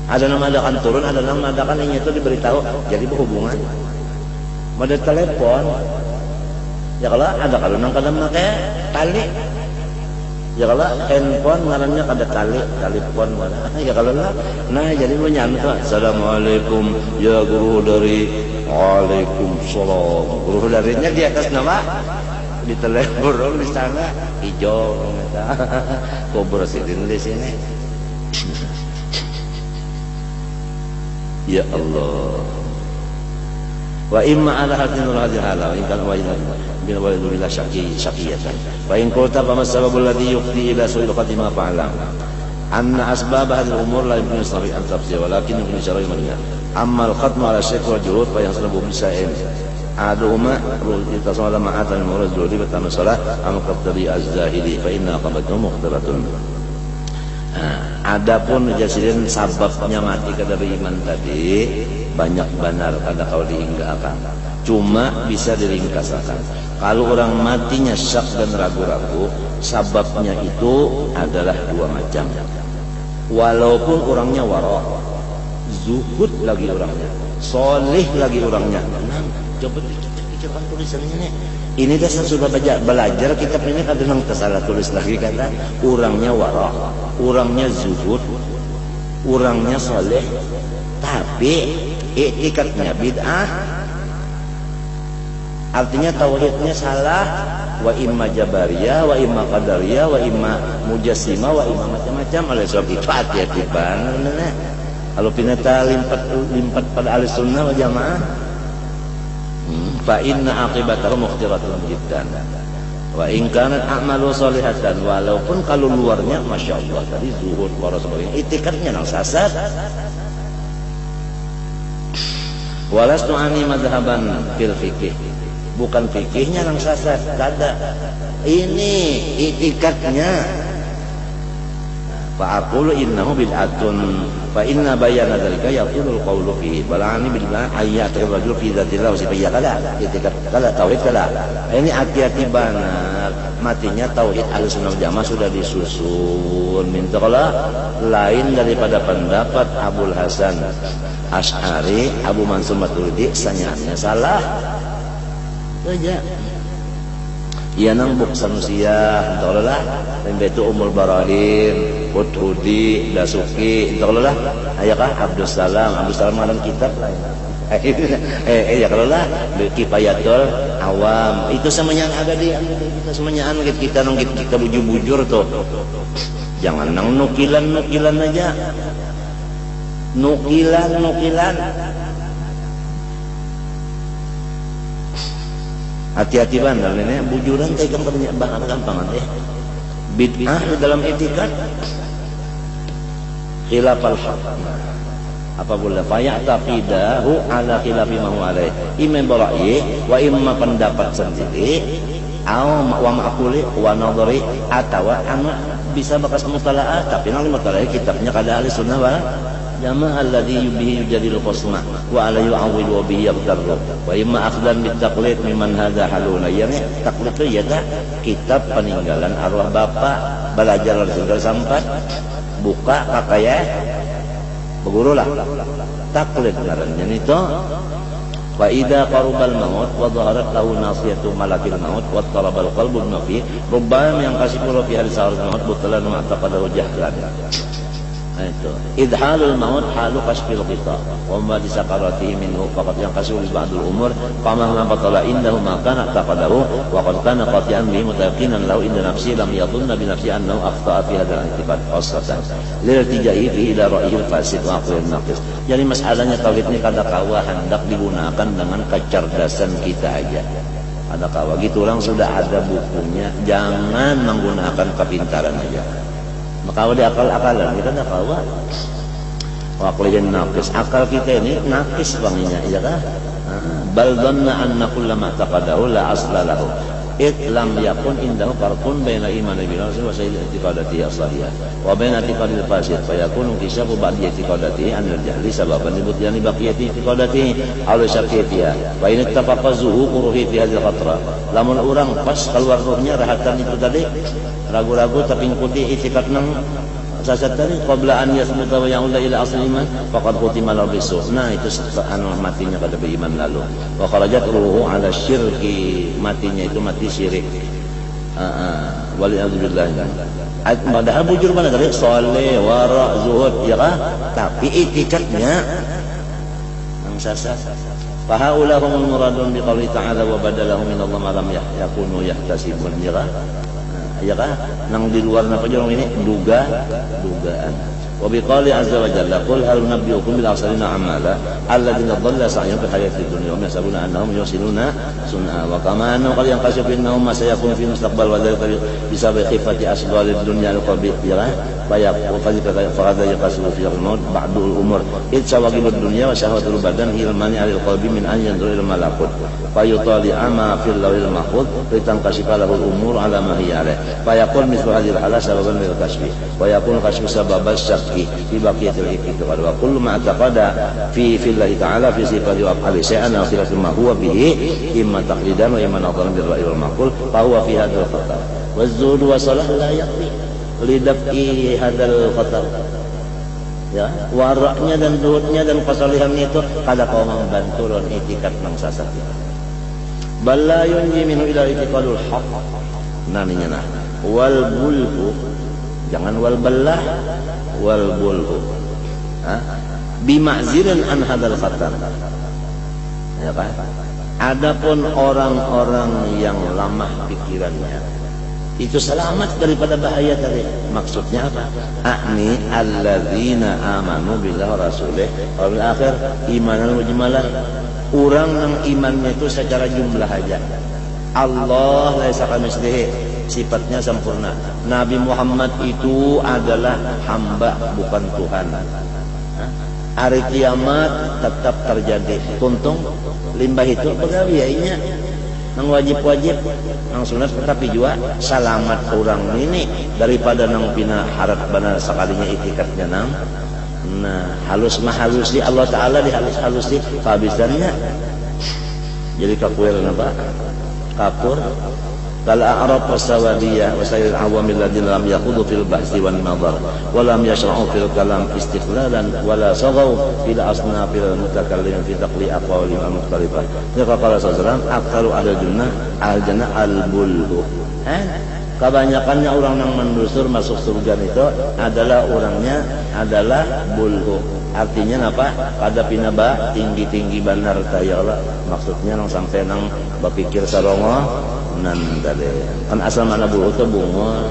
Ada nama adakan turun, ada nama adakan inya itu diberitahu. Jadi berhubungan. Ada telepon. Ya kalau nang kadang pakai tali. Ya kalau handphone ngarannya ada telepon mana. Ya kalau lah, nah jadi lu nyampe assalamualaikum ya guru dari waalaikumsalam. Guru darinya di atas nama di telepon di sana hijau kok bersihin di sini. Ya Allah. Wa imma ala hadin hadhihi hala wa in kana wajhan bil walid bila syaqiyatan wa in qulta fa masbabul ladhi yuqdi ila su'il qatima fa'lam anna asbab hadhihi al-umur la yumkin sari an tafsir walakin yumkin syar'i manha amma al-khatmu ala syekh wa jurud fa yahsabu bisa'in aduhuma itasala ma'atan al-murad duli wa tamasala am qabdari az-zahidi fa inna qabatu muqtaratun. Adapun jasirin sababnya mati kada beriman tadi banyak benar kada kau diinggalkan. Cuma bisa diringkaskan. Kalau orang matinya syak dan ragu-ragu, sababnya itu adalah dua macam. Walaupun orangnya wara, zuhud lagi orangnya, solih lagi orangnya. Coba dicek tulisannya nih. Ini dah sudah belajar kitab ini kada nang salah tulis lagi kata orangnya wara, orangnya zuhud, orangnya soleh, tapi i'tikadnya bid'ah. Artinya tauhidnya salah, wa imma jabariyah, wa imma qadariyah, wa imma mujassimah, wa imma macam-macam. Oleh sebab itu hati-hati banget. Kalau pinata limpat pada ahli sunnah wal jamaah, fa inna aqibatahu mukhtiratun jiddan. Wa in kanat a'malu salihatan, walaupun kalau luarnya masya Allah tadi zuhud para sebagainya, i'tikadnya nang sasat. Walastu ani madhaban fil fikih, bukan fikihnya nang sasat, kada. Ini i'tikadnya. Fa aqulu innahu bid'atun fa inna bayana dzalika yaqulul qawlu fi balani billah ayyatul rajul fi dzatillah wa sifatihi kada i'tikad kada tauhid kada. Ini hati-hati banget, matinya tauhid Ahlussunnah Jamaah sudah disusun minta lain daripada pendapat Abul Hasan Asy'ari, Abu Mansur Maturidi sanyaannya salah saja. Ia nang buk sanusia entahlah itu Umul Barahim Hudhudi Dasuki entahlah ayakah Abdus Salam ngaran kitab ya kalau lah Kifayatul Awam itu semuanya ada di kita semuanya kita nang kita bujur-bujur tuh. Jangan nang nukilan aja. Nukilan. Hati-hati bandar ini bujuran teh kan gampang ya. Bid'ah di dalam etikad khilafal haq. Apabila fayataqidahu ala khilafi ma huwa alaih. Imam bara'i wa imma pendapat sendiri wa ma'quli wa nadhari atawa bisa bakas mutalaah tapi nang mutalaah kitabnya kada ahli sunnah wal jamaah alladhi bihi yujadil qasma wa ala yu'awwil wa bihi yaqtarru wa imma akhdan bit taqlid mimman hadha haluna. Yani taklid itu ya kitab peninggalan arwah bapak belajar dari sampai buka kakaya begurulah taklid ngarannya itu. Wa idza qarubal maut wa dhaharat lahu nasiyatu malakil maut wa talabal qalbu nafi rubbama yang kasiful fi hadis al-maut butalan ma taqadahu jahlan. Itu idhalul maut halu kasfil qita wa ma di sakaratihi minhu faqat yang kasiful ba'dul umur qama ma batala indahu ma kana taqadahu wa qad kana qati'an bi mutaqinan lahu inda nafsi lam yadhunna bi nafsi annahu akhta'a fi hadzal i'tiqad khassatan lil tijai fi ila ra'yil fasid wa aqlil naqis. Jadi masalahnya tauhid ini kada kawa hendak digunakan dengan kecerdasan kita aja. Ada kawa gitu orang sudah ada bukunya, jangan menggunakan kepintaran aja. Maka di akal-akalan kita tidak kawa. Waqliyan naqis. Akal kita ini naqis banginya, ya kan? Bal dhanna anna kullama taqadahu la asla lahu. Lam yakun indahu farqun baina iman billahi wa sayyid i'tiqadati asliyah wa baina i'tiqadil fasid fa yakunu kisabu ba'di i'tiqadati an al-jahli sababan li butyani baqiyati i'tiqadati aw syaqiyatiha wa in ittafaqa zuhuqu ruhi fi hadhihi al-qatra. Lamun orang pas keluar ruhnya rahatan itu tadi ragu-ragu tapi ngikuti i'tiqad nang sasat tadi qabla an yasbuta wa ya'uda ila asli iman faqad khutima lahu bisu. Nah itu anu matinya pada beriman lalu wa kharajat ruhu ala syirki, matinya itu mati syirik. Waliyadzubillah. Padahal bujur mana tadi saleh wara zuhud ya kah, tapi itikadnya nang sasat. Fa haulahum muradun bi qouli ta'ala wa badalahum min Allah ma lam yakunu yahtasibun ya kah. Ya kan, nang di luar napa jorong ini dugaan. Wa biqali azza wa jalla qul hal nabiyukum bil akhsarina amala alladziina dhalla sa'yuhum fil hayatid dunya wa yahsabuna annahum yuhsinuna sun'a wa kama annahu qad yanqashu innahum ma sayakunu fi mustaqbal wa dzalika bisababi khifati asghalid dunya al-qabira fa qad yaqasu fi al-maut ba'dul umur id sawagibud dunya wa syahwatul badan ilmani alil qalbi min an yanzur ila malakut fa yutali'a ma fil lawhil mahfuz ritan kasifa lahu al-umur ala ma hiya alayh fa yaqul mithlu hadhihi al-hala sababan lil kasfi wa yaqul kasfu sababan fi baqiyatil i'tiqad wa kullu ma taqada fi fillahi ta'ala fi sifati wa af'ali shay'an aw khilafin ma huwa bihi imma taqlidan wa imma nadharan bil ra'yi wal maqul fa huwa fi hadzal khatar wa zuhud wa salah la yaqti li daf'i hadzal khatar. Ya, waraknya dan zuhudnya dan kesalihan itu kada kau membantu ron i'tiqad nang sasat. Bal la yunji minhu ila i'tiqadul haqq. Naninya nah wal bulhu, jangan wal ballah wal bulhu bima'zirin an hadal khatar, ya kan? Adapun orang-orang yang lemah pikirannya itu selamat daripada bahaya tadi. Maksudnya apa? Akni alladzina amanu billahi rasulih wal akhir imanan mujmalan. Orang yang imannya itu secara jumlah aja. Allah laisa kamitslihi, sifatnya sempurna. Nabi Muhammad itu adalah hamba bukan Tuhan. Hari kiamat tetap terjadi. Tuntung limbah itu pegawainya nang wajib-wajib nang sunat, tetapi juga selamat orang ini daripada nang pina harat benar sekalinya itikadnya nang. Nah, halus mah halus di Allah Ta'ala dihalus-halus di kehabisannya. Jadi kakuir apa? Kapur kal a'rab wasawadiyah wasail awamil ladzina lam yakhudu fil bahsi wan nadhar wa lam yashra'u fil kalam istiqlalan wa la saghaw fil asnafil mutakallim fi taqli aqwali al mukhtalifah. Maka qala sallallahu aktsaru al jannah al bulhu. Kebanyakannya orang yang mendusur masuk surga itu adalah orangnya adalah bulhu. Artinya apa? Pada pinaba tinggi-tinggi benar kaya Allah. Maksudnya nang sampai nang berpikir sarongo nan tadi. Kan asal mana bulhu itu bunga.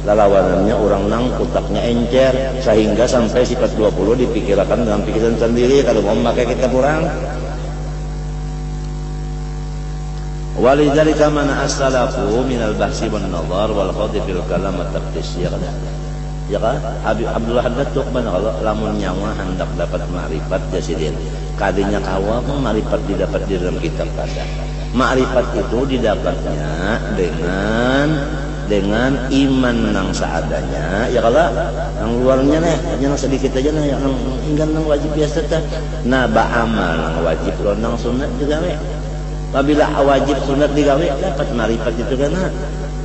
Lalawanannya orang nang utaknya encer sehingga sampai sifat 20 dipikirkan dengan pikiran sendiri kalau mau pakai kita kurang. Walidzalika mana as-salafu minal bahsi wan nadhar wal khawdi fil kalam at taqdis ya kan. Ya kan? Habib Abdullah Haddad tuh kalau lamun nyawa hendak dapat ma'rifat jasidin. Kadinya kawa ma'rifat didapat di dalam kitab kada. Ma'rifat itu didapatnya dengan iman nang seadanya. Ya kalau yang luarnya nih, yang sedikit aja nih, yang hingga nang wajib biasa teh. Nah, ba'amal nang wajib lo nang sunat juga nih. Apabila wajib sunat digawe dapat ma'rifat itu kan.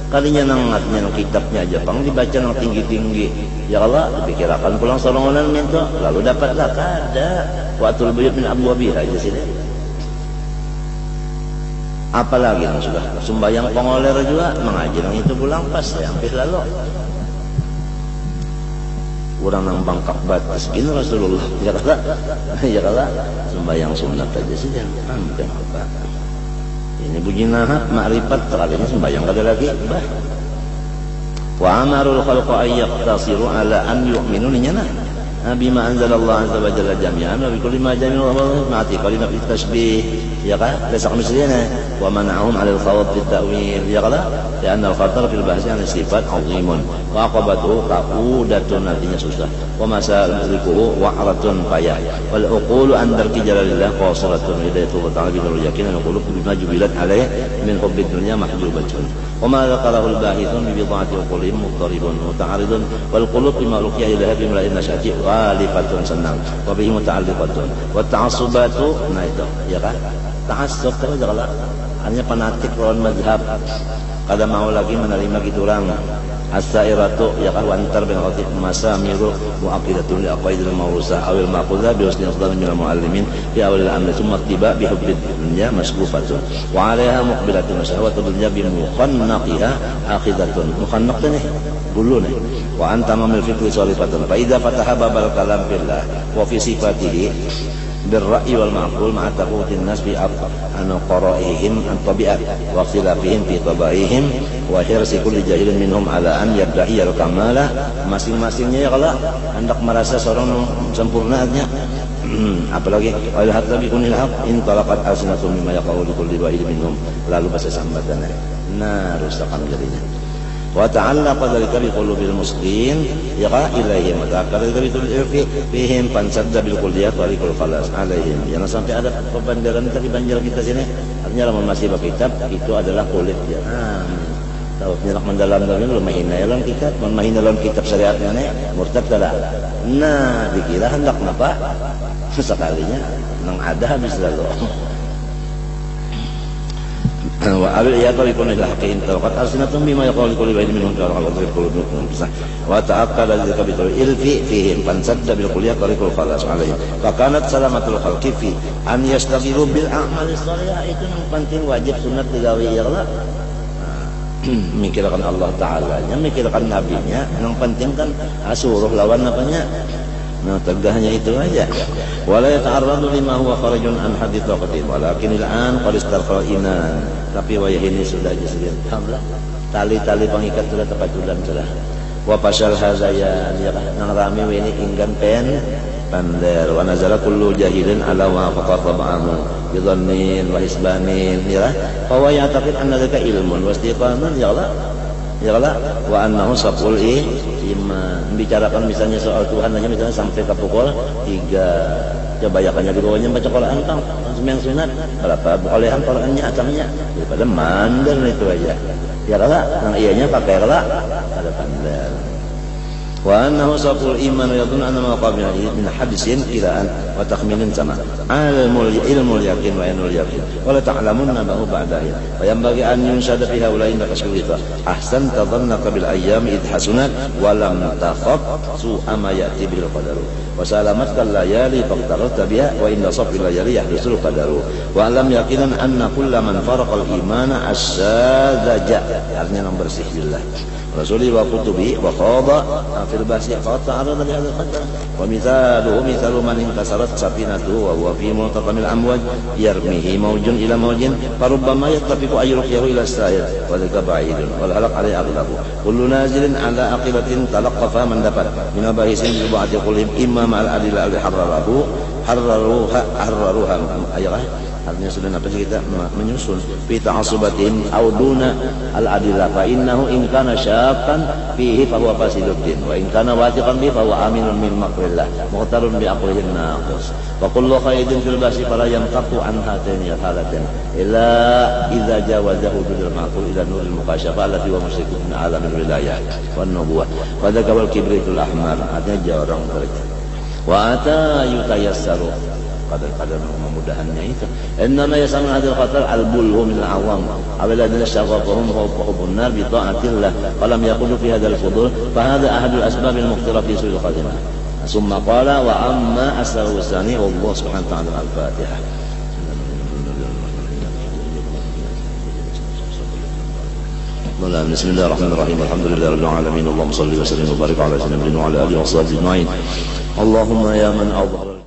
Kalinya nangatnya nang kitabnya aja pang dibaca nang tinggi-tinggi. Ya Allah, dipikirakan pulang sorongonan minta, lalu dapatlah kada. Wa'tul buyut min abwabiha aja sini. Apalagi yang sudah sembahyang pengoler juga mengaji nang itu pulang pas ya hampir lalu. Orang nang bangkak batas gini Rasulullah ya kala sembahyang sunat aja sih hampir apa. Ini bunyi naha makrifat kalinya sembahyang kada lagi bah. Wa amarul khalqa ay yaqtasiru ala an yu'minu ninyana bima anzalallah azza wa jalla jami'an wa bikulli ma jami'u Allah ma'ati qalina fi tasbih ya kan lesak misalnya wa man'ahum 'ala al-khawd fi ta'wil ya kan karena al-khatar fil bahsi an sifat 'azimun wa aqabatuhu qaqudatun artinya susah wa masaliku wa'ratun payah wal uqulu an darki jalalillah qasiratun hidayatu ta'ala bi nurul yakin al qulub bima jubilat alaih min hubbid dunya mahjubatun wa ma dzakarahu al-bahithun bi bid'ati qulubihim muqtaribun muta'aridun wal qulub bima luqiya ilaha bi mala'in nasyati ghalifatun senang wa bihi muta'alliqatun wa ta'assubatu nah itu ya kan ta'assub itu adalah hanya fanatik lawan mazhab kada mau lagi menerima gitu orang as-sa'iratu ya kan wantar bin khatib masamiru mu'aqidatun li aqaidil mawrusah awil ma'khudha bi husni afdal min al-muallimin fi awal al-amr thumma ittiba bi hubbid dunya masrufatun wa 'alaiha muqbilatun syahwatu dunya bi muqannaqiha akhidatun muqannaq nih dulu nih wa anta mamil fikri salifatun fa idza fataha babal kalam fillah wa fi sifatihi بالرأي والمعقول مع تفوت الناس في عن قرائهم عن طبيعة واختلافهم في طبائعهم وحرص كل جاهل منهم على أن يدعي الكمال masing-masingnya ya kalau hendak merasa seorang sempurnanya apalagi wal hatta bi kunil haq in talaqat alsinatum mimma yaqulu kulli wahid minhum lalu bahasa sambatannya nah rusakan jadinya wa ta'allaqa dzalika bi qulubil muslimin yaqa ilaihim wa ta'akkara dzalika bi fihim fansadda bil kulliyat wa likul khalas alaihim jangan sampai ada pembandaran tadi banjir kita sini artinya lamun masih baca kitab itu adalah kulit ya tahu nyerak mendalam dalam lu mahina dalam kitab mahina dalam kitab syariatnya nih murtad dah nah dikira hendak napa sekalinya nang ada habis lalu wa al yaqulun ila haqqin tawqat alsinatum bima yaqulu kullu wahid minhum ta'ala qulubun wa ta'aqqala dzalika bi ilfi fihim fansadda bil kulliyat tariqul khalas alaihim fa kanat salamatul khalqi fi an yastaghiru bil a'mal shalihah itu yang penting wajib sunat digawe ya Allah mikirkan Allah Ta'ala nya mikirkan nabinya yang penting kan suruh lawan apanya nah tegahnya itu aja wala yata'arradu lima huwa kharajun an hadits waqti walakin al-an qad istarqina tapi wayah ini sudah disediakan alhamdulillah tali-tali pengikat sudah tepat sudah wa pasal hazayan ya nang rame ini inggan pen pandar wa nazala kullu jahilin ala wa faqat tab'amu bidhannin wa isbanin ya fa wa ya'taqid anna dzaka ilmun wa istiqaman ya Allah ya Allah wa annahu sabul iman bicarakan misalnya soal Tuhan hanya misalnya sampai ke pukul 3 coba yakannya di bawahnya baca Quran kang sembahyang sunat berapa bolehan Qurannya atamnya daripada mandar itu aja ya Allah yang ianya pakai Allah ada pandar wa annahu sabul iman yadun anna ma qabila min hadisin qira'an wa takhminin sama ilmul yakin wa ainul yakin wa la ta'lamunna ba'u ba'dahi wa yanbaghi an yunshada fi haula'i naqashulita ahsan tadhannaka bil ayyami id hasunat wa lam takhaf su'a ma ya'ti bil qadaru wa salamatka layali faqtarata biha wa inda safil layali yahdusul qadaru wa lam yaqinan anna kullaman faraqa al imana asyadzaja artinya yang bersih billah Rasuli wa kutubi wa qada fil basi fa ta'arada li hadha al-qadar wa mithalu man inkasarat safinatu wa huwa fi multaqamil amwaj yarmihi mawjun ila mawjin farubbama yattafiqu ayyuhu ila as-sayr wa dhalika ba'idun wal halaq alayhi aghlabu kullu nazilin ala aqibatin talaqqafa man dapat min abahisin bi ba'di qulhim imma ma'al adilla harraruha ayah artinya sudah apa kita menyusun fi ta'assubatihim aw duna al-adillah fa innahu in kana syaqan fihi fa huwa fasiduddin wa in kana wathiqan bihi fa huwa aminun min makrillah muqtarun bi aqlihin naqus wa kullu qaidin fil basi fala yanqatu an hataini halatin illa idza jawaza hududul ma'qul ila nuril mukasyafa allati wa musyrikun min alamil wilayah wan nubuwah wa dzaka wal kibritul ahmar artinya jarang mereka wa ata yutayassaru kadar-kadar memudahannya itu. Innama yasamun hadil qatar al-bulhu min al-awam awaladina syaghafuhum hubbun nar bi ta'atillah falam yaqulu fi hadzal fudul fa hadha ahadul asbab al-muqtira fi su'il khatimah. Summa qala wa amma asbabu tsani wallahu subhanahu wa ta'ala al-fatihah. بسم الله الرحمن الرحيم الحمد لله رب العالمين اللهم صل وسلم وبارك على سيدنا محمد وعلى اله وصحبه اجمعين اللهم يا من اظهر